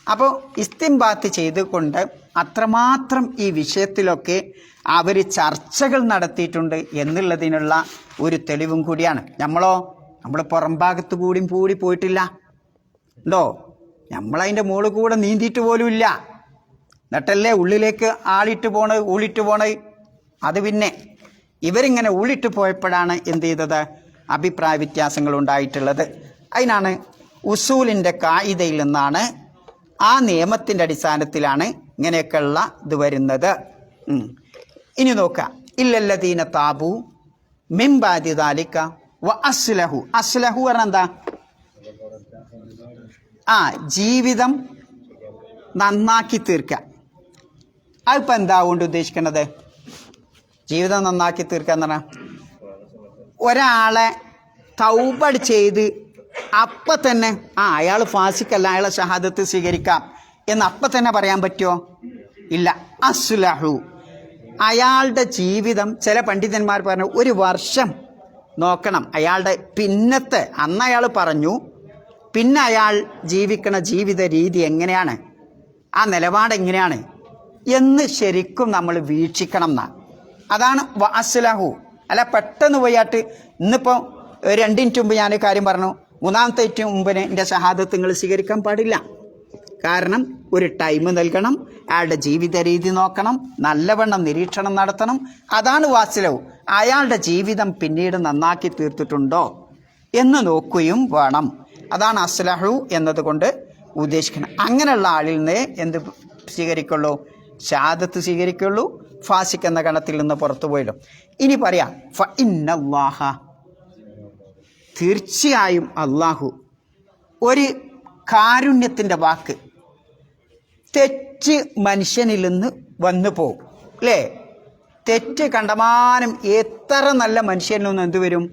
അപ്പോൾ ഇസ്തിംബാത്ത് ചെയ്തുകൊണ്ട് അത്രമാത്രം ഈ വിഷയത്തിലൊക്കെ അവർ ചർച്ചകൾ നടത്തിയിട്ടുണ്ട് എന്നുള്ളതിനുള്ള ഒരു തെളിവും കൂടിയാണ്. നമ്മൾ പുറംഭാഗത്ത് കൂടി പോയിട്ടില്ല ഉണ്ടോ? നമ്മളതിൻ്റെ മുകളിൽ കൂടെ നീന്തിയിട്ട് പോലും ഇല്ല. എന്നിട്ടല്ലേ ഉള്ളിലേക്ക് ഊളിട്ട് പോണത്. അത് പിന്നെ ഇവരിങ്ങനെ ഊളിട്ട് പോയപ്പോഴാണ് എന്ത് ചെയ്തത്? അഭിപ്രായ വ്യത്യാസങ്ങൾ ഉണ്ടായിട്ടുള്ളത്. അതിനാണ് ഉസൂലിൻ്റെ കായിദയിൽ നിന്നാണ്, ആ നിയമത്തിൻ്റെ അടിസ്ഥാനത്തിലാണ് ഇങ്ങനെയൊക്കെയുള്ള ഇത് വരുന്നത്. ഇനി നോക്കാം. ഇല്ലല്ലദീന താബു മിൻ ബഅദി ദാലിക വ അസ്ലഹു. അസ്ലഹു പറഞ്ഞാൽ എന്താ? ജീവിതം നന്നാക്കി തീർക്കുക. അതിപ്പോൾ എന്താ കൊണ്ട് ഉദ്ദേശിക്കുന്നത്? ജീവിതം നന്നാക്കി തീർക്കുക എന്ന് പറഞ്ഞാൽ ഒരാളെ തൗബ ചെയ്ത് അപ്പം തന്നെ അയാൾ ഫാസിക്കല്ല, അയാളെ ഷഹാദത്ത് സ്വീകരിക്കാം എന്ന് അപ്പം തന്നെ പറയാൻ പറ്റുമോ? ഇല്ല. അസ്ലഹു, അയാളുടെ ജീവിതം, ചില പണ്ഡിതന്മാർ പറഞ്ഞു 1 വർഷം നോക്കണം അയാളുടെ പിന്നത്തെ. അന്ന് അയാൾ പറഞ്ഞു, പിന്നെ അയാൾ ജീവിക്കണ ജീവിത രീതി എങ്ങനെയാണ്, ആ നിലപാട് എങ്ങനെയാണ് എന്ന് ശരിക്കും നമ്മൾ വീക്ഷിക്കണം എന്നാണ്. അതാണ് അസ്ലഹു. അല്ല പെട്ടെന്ന് പോയാട്ട് ഇന്നിപ്പോൾ 2 മിനിറ്റ് മുമ്പ് ഞാൻ കാര്യം പറഞ്ഞു, 3-ാമത്തെ മിനിറ്റ് മുമ്പിന് എൻ്റെ ഷഹാദത്ത് നിങ്ങൾ സ്വീകരിക്കാൻ പാടില്ല. കാരണം ഒരു ടൈം നൽകണം, അയാളുടെ ജീവിത രീതി നോക്കണം, നല്ലവണ്ണം നിരീക്ഷണം നടത്തണം. അതാണ് വാസ്ലഹു. അയാളുടെ ജീവിതം പിന്നീട് നന്നാക്കി തീർത്തിട്ടുണ്ടോ എന്ന് നോക്കുകയും വേണം. അതാണ് അസ്ലഹു എന്നതുകൊണ്ട് ഉദ്ദേശിക്കണം. അങ്ങനെയുള്ള ആളിൽ നിന്ന് എന്ത് സ്വീകരിക്കുള്ളൂ? ഷഹാദത്ത് സ്വീകരിക്കുള്ളൂ. ഫാസിഖ് എന്ന ഗണത്തിൽ നിന്ന് പുറത്തു പോയിടും. ഇനി പറയാം, ഫഇന്നല്ലാഹ, തീർച്ചയായും അള്ളാഹു. ഒരു കാരുണ്യത്തിൻ്റെ വാക്ക്. തെറ്റ് മനുഷ്യനിൽ നിന്ന് വന്നു പോകും അല്ലേ? തെറ്റ് കണ്ടമാനം എത്ര നല്ല മനുഷ്യനിൽ നിന്ന് എന്ത് വരും?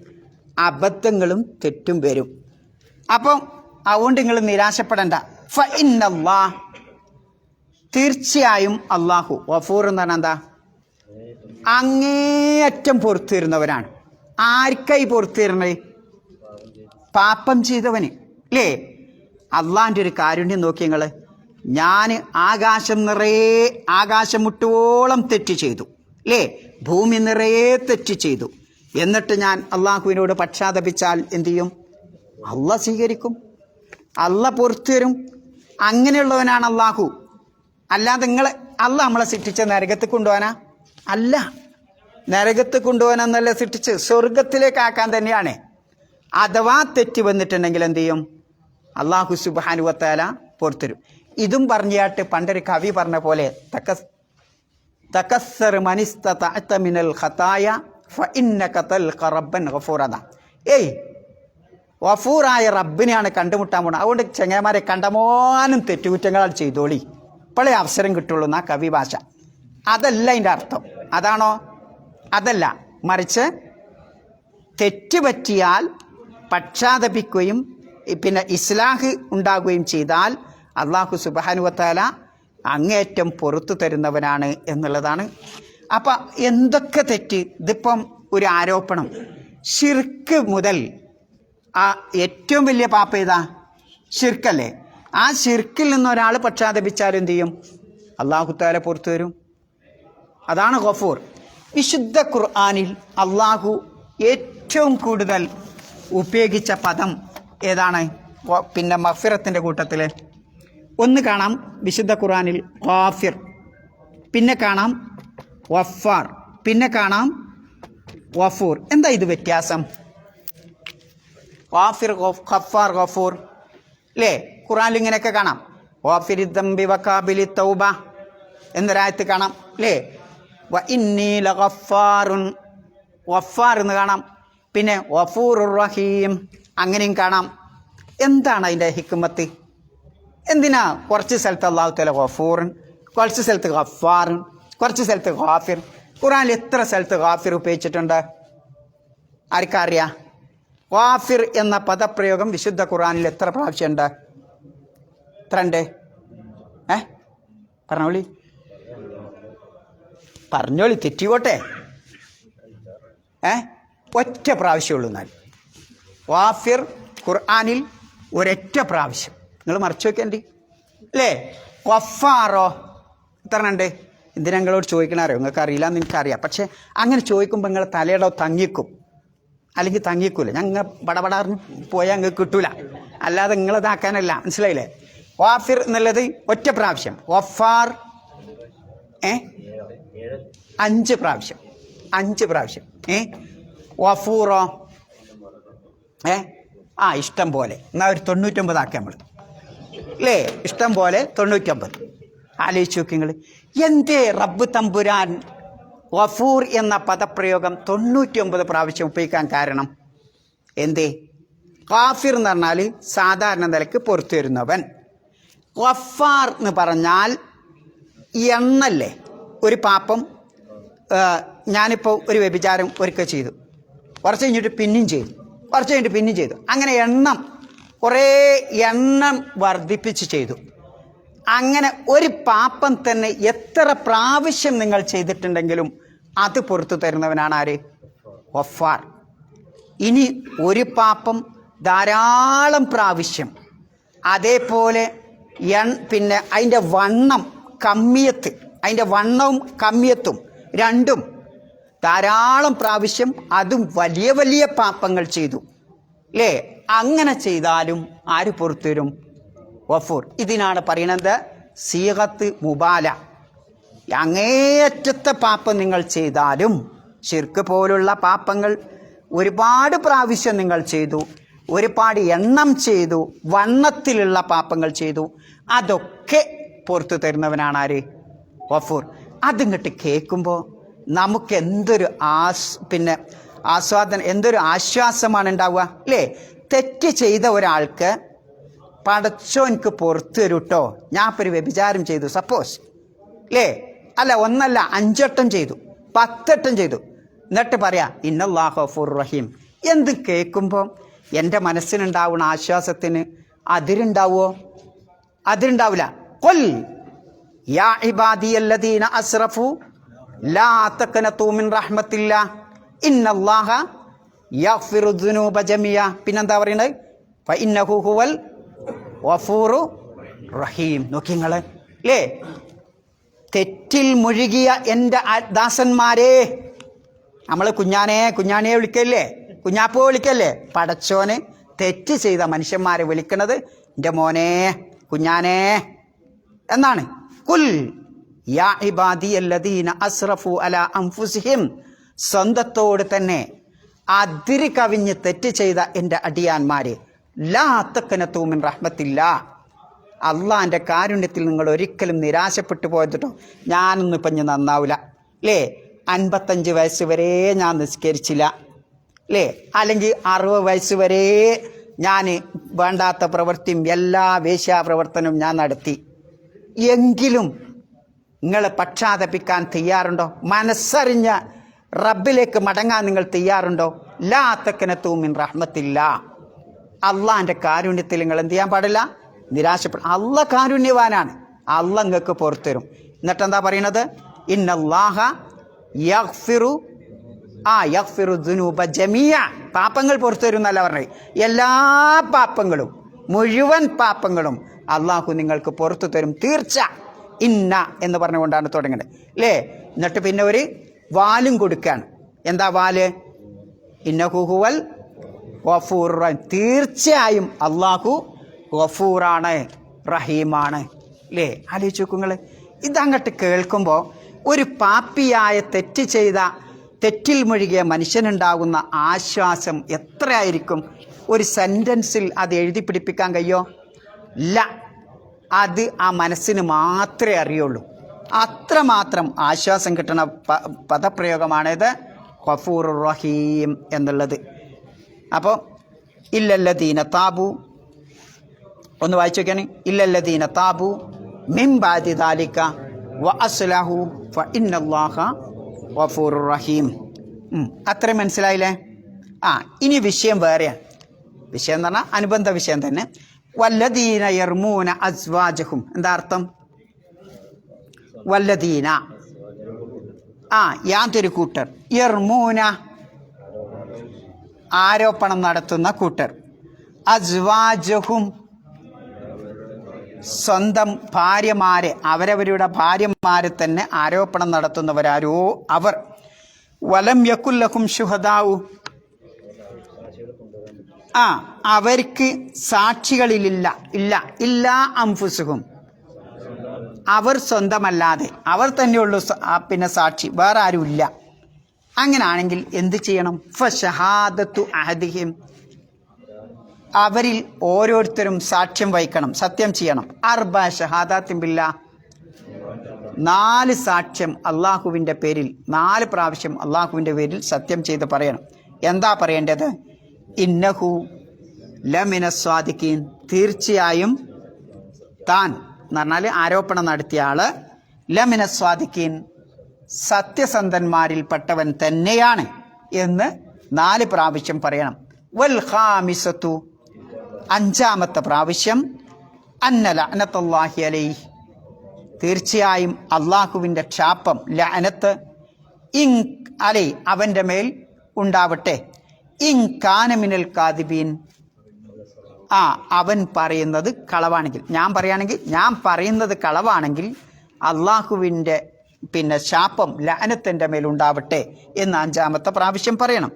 അബദ്ധങ്ങളും തെറ്റും വരും. അപ്പം അതുകൊണ്ട് നിങ്ങൾ നിരാശപ്പെടേണ്ട. ഫഇന്നല്ലാഹ്, തീർച്ചയായും അള്ളാഹു. ഗഫൂർ എന്ന് പറഞ്ഞാൽ എന്താ? അങ്ങേയറ്റം പൊറത്തു തരുന്നവനാണ്. ആർക്കായി പൊറത്തു തരണേ? പാപം ചെയ്തവന് അല്ലേ? അള്ളാഹിൻ്റെ ഒരു കാരുണ്യം നോക്കി നിങ്ങൾ. ഞാൻ ആകാശം മുട്ടുവോളം തെറ്റ് ചെയ്തു അല്ലേ? ഭൂമി നിറയെ തെറ്റ് ചെയ്തു. എന്നിട്ട് ഞാൻ അള്ളാഹുവിനോട് പക്ഷാതപിച്ചാൽ എന്തു ചെയ്യും? അള്ളാഹ് സ്വീകരിക്കും, അള്ളാഹ് പൊറത്തു തരും. അങ്ങനെയുള്ളവനാണ് അള്ളാഹു. അല്ലാതെ അള്ളാഹ് നമ്മളെ സൃഷ്ടിച്ച നരകത്ത് കൊണ്ടുപോകാനാ? അല്ല, നരകത്ത് കൊണ്ടുപോകാനെന്നല്ല സൃഷ്ടിച്ച് സ്വർഗത്തിലേക്ക് ആക്കാൻ തന്നെയാണ്. അഥവാ തെറ്റ് വന്നിട്ടുണ്ടെങ്കിൽ എന്ത് ചെയ്യും? അള്ളാഹു സുബ്ഹാനഹു വ തആല പൊറത്തരും. ഇതും പറഞ്ഞാട്ട് പണ്ടൊരു കവി പറഞ്ഞ പോലെ, തകസ്സർ മനിസ്തതഅത മിനൽ ഖതായ ഫഇന്നക തൽഖ റബ്ബൻ ഗഫൂറ. ഗഫൂറായ റബ്ബിനെയാണ് കണ്ടുമുട്ടാൻ പോണത്. അതുകൊണ്ട് ചങ്ങന്മാരെ കണ്ടമാനം തെറ്റുകുറ്റങ്ങൾ ചെയ്തോളി, ഇപ്പോഴേ അവസരം കിട്ടുള്ളൂ എന്നാ കവി ഭാഷ. അതല്ല അതിൻ്റെ അർത്ഥം. അതാണോ? അതല്ല. മറിച്ച് തെറ്റ് പറ്റിയാൽ പക്ഷാതപിക്കുകയും പിന്നെ ഇസ്ലാഹ് ഉണ്ടാകുകയും ചെയ്താൽ അള്ളാഹു സുബ്ഹാനഹു വ തആല അങ്ങേയറ്റം പൊറത്തു തരുന്നവനാണ് എന്നുള്ളതാണ്. അപ്പം എന്തൊക്കെ തെറ്റ്? ഇതിപ്പം ഒരു ആരോപണം. ശിർക്ക് മുതൽ ഏറ്റവും വലിയ പാപം ഏതാ? ശിർക്കല്ലേ? ആ ശിർക്കിൽ നിന്ന് ഒരാൾ പക്ഷാതപിച്ചാൽ എന്ത് ചെയ്യും? അള്ളാഹു തആല പൊറത്തു തരും. അതാണ് ഗഫൂർ. വിശുദ്ധ ഖുർആനിൽ അള്ളാഹു ഏറ്റവും കൂടുതൽ ഉപയോഗിച്ച പദം ഏതാണ്? പിന്നെ മഗ്ഫിറത്തിൻ്റെ കൂട്ടത്തിൽ ഒന്ന് കാണാം വിശുദ്ധ ഖുർആനിൽ ഗാഫിർ, പിന്നെ കാണാം ഗഫാർ, പിന്നെ കാണാം ഗഫൂർ. എന്താ ഇത് വ്യത്യാസം? ഗാഫിർ, ഗഫാർ, ഗഫൂർ അല്ലേ? ഖുർആനിൽ ഇങ്ങനെയൊക്കെ കാണാം. ഗാഫിരി ദംബി വഖാബിലി തൗബ എന്നൊരായത്ത് കാണാം, അല്ലേ? വ ഇന്നി ലഗഫാറുൻ, ഗഫാർ എന്ന് കാണാം. പിന്നെ ഗഫൂറുർ റഹീം അങ്ങനെയും കാണാം. എന്താണ് അതിൻ്റെ ഹിക്മത്ത്? എന്തിനാ കുറച്ച് സ്ഥലത്ത് അല്ലാഹു തആല ഗഫൂറുൻ, കുറച്ച് സ്ഥലത്ത് ഗഫാറുൻ, കുറച്ച് സ്ഥലത്ത് ഗാഫിർ? ഖുർആനിൽ എത്ര സ്ഥലത്ത് ഗാഫിർ ഉപയോഗിച്ചിട്ടുണ്ട്? ആർക്കറിയാം? ഗാഫിർ എന്ന പദപ്രയോഗം വിശുദ്ധ ഖുർആനിൽ എത്ര പ്രാവശ്യമുണ്ട്? എത്ര ഉണ്ട്? പറഞ്ഞോളി തെറ്റിക്കോട്ടെ. ഒറ്റ പ്രാവശ്യമുള്ളൂ. എന്നാൽ ഗാഫിർ ഖുർആനിൽ ഒരൊറ്റ പ്രാവശ്യം. നിങ്ങൾ മറിച്ച് നോക്കേണ്ടി, അല്ലേ? ഗഫാറോ എത്ര ഉണ്ട്? എന്തിനാ നിങ്ങളോട് ചോദിക്കണറിയോ? നിങ്ങൾക്ക് അറിയില്ല എന്ന് എനിക്കറിയാം. പക്ഷെ അങ്ങനെ ചോദിക്കുമ്പോൾ നിങ്ങൾ തലയുടെ തങ്ങിക്കും, അല്ലെങ്കിൽ തങ്ങിക്കൂല. ഞങ്ങൾ പടപടറിഞ്ഞ് പോയാൽ നിങ്ങൾക്ക് കിട്ടൂല. അല്ലാതെ നിങ്ങളിതാക്കാനല്ല, മനസ്സിലായില്ലേ? ഗാഫിർ എന്നുള്ളത് ഒറ്റ പ്രാവശ്യം. ഗഫാർ 5 പ്രാവശ്യം, 5 പ്രാവശ്യം. ഗഫൂറോ ഇഷ്ടം പോലെ. എന്നാൽ ഒരു 99 ആക്കാം നമ്മൾ, അല്ലേ? ഇഷ്ടം പോലെ 99. ആലോചിച്ച് നോക്കി നിങ്ങൾ. എന്തേ റബ്ബ് തമ്പുരാൻ ഗഫൂർ എന്ന പദപ്രയോഗം 99 പ്രാവശ്യം ഉപയോഗിക്കാൻ കാരണം എന്തേ? ഗാഫിർ എന്ന് പറഞ്ഞാൽ സാധാരണ നിലക്ക് പുറത്തു വരുന്നവൻ. ഗഫാർ എന്ന് പറഞ്ഞാൽ എണ്ണല്ലേ. ഒരു പാപം ഞാനിപ്പോൾ ഒരു വ്യഭിചാരം ഒരിക്കൽ ചെയ്തു, കുറച്ച് കഴിഞ്ഞിട്ട് പിന്നെയും ചെയ്തു, കുറച്ച് കഴിഞ്ഞിട്ട് പിന്നെയും ചെയ്തു. അങ്ങനെ കുറേ എണ്ണം വർദ്ധിപ്പിച്ച് ചെയ്തു. അങ്ങനെ ഒരു പാപം തന്നെ എത്ര പ്രാവശ്യം നിങ്ങൾ ചെയ്തിട്ടുണ്ടെങ്കിലും അത് പുറത്തു തരുന്നവനാണ് ആര്? ഗഫാർ. ഇനി ഒരു പാപം ധാരാളം പ്രാവശ്യം, അതേപോലെ പിന്നെ അതിൻ്റെ വണ്ണം കമ്മിയത്ത്, അതിൻ്റെ വണ്ണവും കമ്മിയത്തും രണ്ടും ധാരാളം പ്രാവശ്യം, അതും വലിയ വലിയ പാപങ്ങൾ ചെയ്തു, അല്ലേ? അങ്ങനെ ചെയ്താലും ആര് പുറത്തു വരും? ഗഫൂർ. ഇതിനാണ് പറയുന്നത് സീഗത്ത് മുബാല. അങ്ങേയറ്റത്തെ പാപം നിങ്ങൾ ചെയ്താലും, ശിർക്ക് പോലുള്ള പാപങ്ങൾ ഒരുപാട് പ്രാവശ്യം നിങ്ങൾ ചെയ്തു, ഒരുപാട് എണ്ണം ചെയ്തു, വണ്ണത്തിലുള്ള പാപങ്ങൾ ചെയ്തു, അതൊക്കെ പുറത്തു തരുന്നവനാണ് ആര്? ഗഫൂർ. അതിങ്ങോട്ട് കേൾക്കുമ്പോൾ നമുക്ക് എന്തൊരു ആസ്വാദനം, എന്തൊരു ആശ്വാസമാണ് ഉണ്ടാവുക, അല്ലേ? തെറ്റ് ചെയ്ത ഒരാൾക്ക് പടച്ചോൻക്ക് പുറത്തു തരും കേട്ടോ. ഞാൻ ഇപ്പോൾ ഒരു വ്യഭിചാരം ചെയ്തു സപ്പോസ്, അല്ലേ? അല്ല, ഒന്നല്ല 5 വട്ടം ചെയ്തു, 10 വട്ടം ചെയ്തു, എന്നിട്ട് പറയാ ഇന്നല്ലാഹു ഗഫൂറുർ റഹീം. എന്ത് കേൾക്കുമ്പോൾ എൻ്റെ മനസ്സിനുണ്ടാവുന്ന ആശ്വാസത്തിന് അതിരുണ്ടാവുമോ? അതിരുണ്ടാവില്ല. ഖുൽ യാ ഇബാദിയല്ലദീന അസ്റഫു ലാ തഖ്നതു മിൻ റഹ്മത്തില്ലാ ഇന്നല്ലാഹ യഗ്ഫിറു ദുനൂബ ജമിയ. പിന്നെന്താ പറയുന്നത്? ഫഇന്നഹു ഹുവൽ ഗഫൂറു റഹീം. നോക്കി നിങ്ങൾ, അല്ലേ? തെറ്റിൽ മുഴുകിയ എൻ്റെ ദാസന്മാരെ, നമ്മൾ കുഞ്ഞാനെ വിളിക്കല്ലേ, കുഞ്ഞാപ്പോ വിളിക്കല്ലേ? പടച്ചോന് തെറ്റ് ചെയ്ത മനുഷ്യന്മാരെ വിളിക്കുന്നത് എൻ്റെ മോനെ, കുഞ്ഞാനെ എന്നാണ്. കുൽ യാ ഇബാദിയല്ലദീന അസ്റഫു അലാ അൻഫുസിഹിം. സ്വന്തത്തോട് തന്നെ അതിര് കവിഞ്ഞ് തെറ്റ് ചെയ്ത എൻ്റെ അടിയാന്മാരെ, ലാ തഖ്നതു മിൻ റഹ്മത്തില്ലാ. അള്ളാൻ്റെ കാരുണ്യത്തിൽ നിങ്ങൾ ഒരിക്കലും നിരാശപ്പെട്ടു പോയതിട്ടോ. ഞാനൊന്നും ഇപ്പം നന്നാവില്ല, അല്ലേ? 55 വയസ്സ് വരെ ഞാൻ നിസ്കരിച്ചില്ല, അല്ലേ? അല്ലെങ്കിൽ 60 വയസ്സ് വരെ ഞാൻ വേണ്ടാത്ത പ്രവൃത്തിയും എല്ലാ വേശ്യാപ്രവർത്തനവും ഞാൻ നടത്തി. എങ്കിലും നിങ്ങൾ പക്ഷാതപിക്കാൻ തയ്യാറുണ്ടോ? മനസ്സറിഞ്ഞ റബ്ബിലേക്ക് മടങ്ങാൻ നിങ്ങൾ തയ്യാറുണ്ടോ? ലാ തഖ്നതു മിൻ റഹ്മത്തില്ലാ. അള്ളാൻ്റെ കാരുണ്യത്തിൽ നിങ്ങൾ എന്ത് ചെയ്യാൻ പാടില്ല? നിരാശപ്പെടും. അള്ളാഹ് കാരുണ്യവാനാണ്, അള്ളാഹ് നിങ്ങൾക്ക് പുറത്തു തരും. എന്നിട്ടെന്താ പറയണത്? ഇന്നല്ലാഹ യഗ്ഫിറു ദുനൂബ ജമിയ. പാപങ്ങൾ പുറത്തു തരും എന്നല്ല പറഞ്ഞത്, എല്ലാ പാപങ്ങളും, മുഴുവൻ പാപങ്ങളും അള്ളാഹു നിങ്ങൾക്ക് പുറത്തു തരും തീർച്ച. ഇന്ന എന്ന് പറഞ്ഞുകൊണ്ടാണ് തുടങ്ങുന്നത്, അല്ലേ? എന്നിട്ട് പിന്നെ ഒരു വാലും കൊടുക്കുകയാണ്. എന്താ വാല്? ഇന്നഹു ഹുവൽ ഗഫൂർ. തീർച്ചയായും അള്ളാഹു ഗഫൂറാണ്, റഹീമാണ്, അല്ലേ? ആലോചിച്ച് നോക്കൂ നിങ്ങൾ. ഇതങ്ങോട്ട് കേൾക്കുമ്പോൾ ഒരു പാപ്പിയായ തെറ്റിൽ മുഴുകിയ മനുഷ്യനുണ്ടാകുന്ന ആശ്വാസം എത്രയായിരിക്കും? ഒരു സെൻറ്റൻസിൽ അത് എഴുതി പിടിപ്പിക്കാൻ കഴിയോ? ല, അത് ആ മനസ്സിന് മാത്രമേ അറിയുള്ളൂ. അത്രമാത്രം ആശ്വാസം കിട്ടുന്ന പദപ്രയോഗമാണിത് ഗഫൂറുർ റഹീം എന്നുള്ളത്. അപ്പോൾ ഇല്ലല്ലദീന താബു, ഒന്ന് വായിച്ചു നോക്കിയാണ്. ഇല്ലല്ലദീന താബു മിൻ ബഅദി ദാലിക വ അസ്ലഹു ഫഇന്നല്ലാഹ ഗഫൂറുർ റഹീം. അത്രയും മനസ്സിലായില്ലേ? ഇനി വിഷയം വേറെയാണ്. വിഷയം എന്ന് പറഞ്ഞാൽ അനുബന്ധ വിഷയം തന്നെ. വല്ലദീന യർമൂന അസ്വാജഹും, എന്താ അർത്ഥം? വല്ലദീന, യാതൊരു കൂട്ടർ, യർമൂന ആരോപണം നടത്തുന്ന കൂട്ടർ, അസ്വാജഹും സ്വന്തം ഭാര്യമാരെ, അവരവരുടെ ഭാര്യമാരെ തന്നെ ആരോപണം നടത്തുന്നവരാരോ അവർ. വലം യകുല്ലഹും ശുഹദാഉ, അവർക്ക് സാക്ഷികളിലില്ല, ഇല്ല അംഫുസുഹും, അവർ സ്വന്തമല്ലാതെ അവർ തന്നെയുള്ളൂ പിന്നെ സാക്ഷി, വേറെ ആരും ഇല്ല. അങ്ങനാണെങ്കിൽ എന്ത് ചെയ്യണം? ഫശഹാദത്തു അഹദിഹിം, അവരിൽ ഓരോരുത്തരും സാക്ഷ്യം വഹിക്കണം, സത്യം ചെയ്യണം. അർബ ഷഹാദാത്തിൻ ബില്ലാഹ്, 4 സാക്ഷ്യം അള്ളാഹുവിൻ്റെ പേരിൽ, 4 പ്രാവശ്യം അള്ളാഹുവിൻ്റെ പേരിൽ സത്യം ചെയ്ത് പറയണം. എന്താ പറയേണ്ടത്? ഇന്നഹു ലമിന സ്വാദിഖീൻ, തീർച്ചയായും താൻ എന്ന് പറഞ്ഞാൽ ആരോപണം നടത്തിയ ആള് ലമിന സ്വാദിഖീൻ, സത്യസന്ധന്മാരിൽപ്പെട്ടവൻ തന്നെയാണ് എന്ന് 4 പ്രാവശ്യം പറയണം. വൽ ഖാമിസത്തു, 5ാമത്തെ പ്രാവശ്യം അന്ന ലഅനത്തുല്ലാഹി അലൈഹി, തീർച്ചയായും അള്ളാഹുവിൻ്റെ ക്ഷാപം, ലഅനത്ത്, ഇൻ അലൈ അവൻ്റെ മേൽ ഉണ്ടാവട്ടെ, ഇൻ കാന മിനൽ കാദിബീൻ, അവൻ പറയുന്നത് കളവാണെങ്കിൽ, ഞാൻ പറയുന്നത് കളവാണെങ്കിൽ അള്ളാഹുവിൻ്റെ പിന്നെ ശാപം, ലഅനത്തിൻ്റെ മേൽ ഉണ്ടാവട്ടെ എന്ന് 5ാമത്തെ പ്രാവശ്യം പറയണം.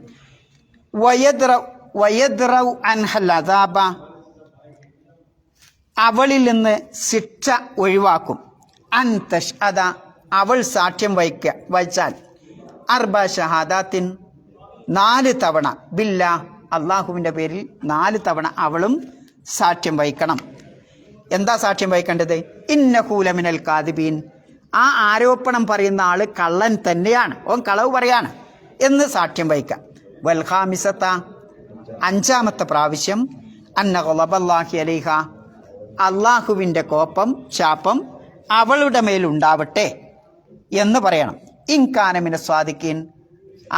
വയദ്റൗ അൻഹൽ അദാബ, അവളിൽ നിന്ന് ശിക്ഷ ഒഴിവാക്കും. അൻ തഷ്ഹദ, അവൾ സാക്ഷ്യം വഹിച്ചാൽ, അർബ ഷഹാദാത്തിൻ, 4 തവണ, ബില്ലാ, അള്ളാഹുവിൻ്റെ പേരിൽ 4 തവണ അവളും സാക്ഷ്യം വഹിക്കണം. എന്താ സാക്ഷ്യം വഹിക്കേണ്ടത്? ഇന്നഹു ലമിനൽ കാദിബീൻ, ആ ആരോപണം പറയുന്ന ആള് കള്ളൻ തന്നെയാണ്, ഓൻ കളവ് പറയാണ് എന്ന് സാക്ഷ്യം വഹിക്കാം. വൽ ഖാമിസത്ത, 5ാമത്തെ പ്രാവശ്യം അന്ന ഗളബല്ലാഹി അലൈഹ, അള്ളാഹുവിൻ്റെ കോപം, ശാപം അവളുടെ മേലുണ്ടാവട്ടെ എന്ന് പറയണം. ഇൻകാന മിന സ്വാദിഖീൻ,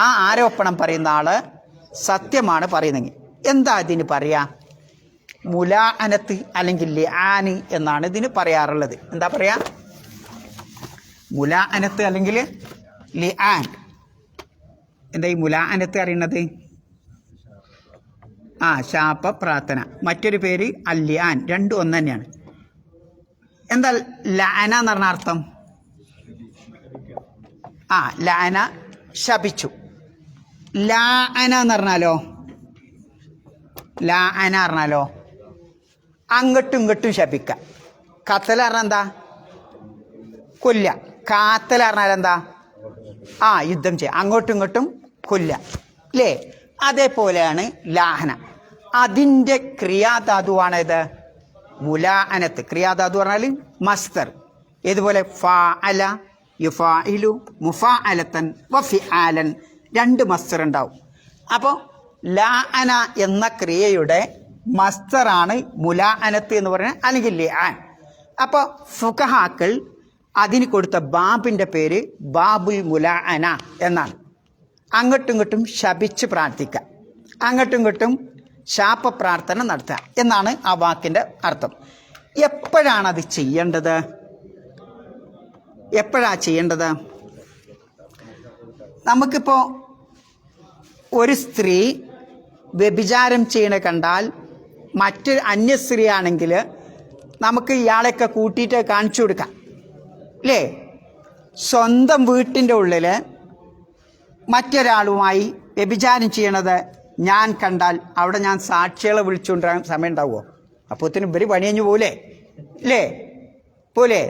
ആ ആരോപണം പറയുന്ന ആള് സത്യമാണ് പറയുന്നെങ്കിൽ. എന്താ ഇതിന് പറയാ? മുലാഅനത്ത് അല്ലെങ്കിൽ ലിആന് എന്നാണ് ഇതിന് പറയാറുള്ളത്. എന്താ പറയാ? മുലാഅനത്ത് അല്ലെങ്കിൽ ലിആൻ. എന്താ ഈ മുലാഅനത്ത് അറിയുന്നത്? ശാപ പ്രാർത്ഥന, മറ്റൊരു പേര് അല്ലിആൻ, രണ്ടും ഒന്ന് തന്നെയാണ്. എന്താ ലഅന എന്ന് പറഞ്ഞ അർത്ഥം? ലഅന ശപിച്ചു. ലാഅന എന്ന് പറഞ്ഞാലോ, ലാഅന പറഞ്ഞാലോ അങ്ങോട്ടും ഇങ്ങോട്ടും ശപിക്കുക. കത്തല പറഞ്ഞാൽ എന്താ? കൊല്ല. കാത്തല പറഞ്ഞാൽ എന്താ? യുദ്ധം ചെയ്യുക, അങ്ങോട്ടും ഇങ്ങോട്ടും കൊല്ല, അല്ലേ? അതേപോലെയാണ് ലാഹന, അതിൻ്റെ ക്രിയാധാതുവാണ് ഇത് മുലാഅനത്ത്. ക്രിയാധാതു പറഞ്ഞാൽ മസ്തർ. ഇതുപോലെ ഫഅല, യുഫാഇലു, മുഫാഅലത്തൻ, വഫിആലൻ, 2 മസ്തർ ഉണ്ടാവും. അപ്പോൾ ലാഅന എന്ന ക്രിയയുടെ മസ്തറാണ് മുലാഅനത്ത് എന്ന് പറയുന്നത്, അല്ലെങ്കിൽ ലിആൻ. അപ്പോൾ ഫുഖഹാക്കൾ അതിന് കൊടുത്ത ബാബിൻ്റെ പേര് ബാബുൽ മുലാഅന എന്നാണ്. അങ്ങോട്ടും ഇങ്ങോട്ടും ശപിച്ച് പ്രാർത്ഥിക്കുക, അങ്ങോട്ടും ഇങ്ങോട്ടും ശാപ പ്രാർത്ഥന നടത്തുക എന്നാണ് ആ വാക്കിൻ്റെ അർത്ഥം. എപ്പോഴാണ് അത് ചെയ്യേണ്ടത്? എപ്പോഴാണ് ചെയ്യേണ്ടത്? നമുക്കിപ്പോൾ ഒരു സ്ത്രീ വ്യഭിചാരം ചെയ്യണ കണ്ടാൽ, മറ്റൊരു അന്യ സ്ത്രീ ആണെങ്കിൽ നമുക്ക് ഇയാളെയൊക്കെ കൂട്ടിയിട്ട് കാണിച്ചു കൊടുക്കാം, അല്ലേ? സ്വന്തം വീട്ടിൻ്റെ ഉള്ളിൽ മറ്റൊരാളുമായി വ്യഭിചാരം ചെയ്യണത് ഞാൻ കണ്ടാൽ അവിടെ ഞാൻ സാക്ഷികളെ വിളിച്ചുകൊണ്ടിരാൻ സമയം ഉണ്ടാവുമോ? അപ്പോഴത്തേനും ഇവർ പണിയഞ്ഞു പോലെ, അല്ലേ? പോലെ.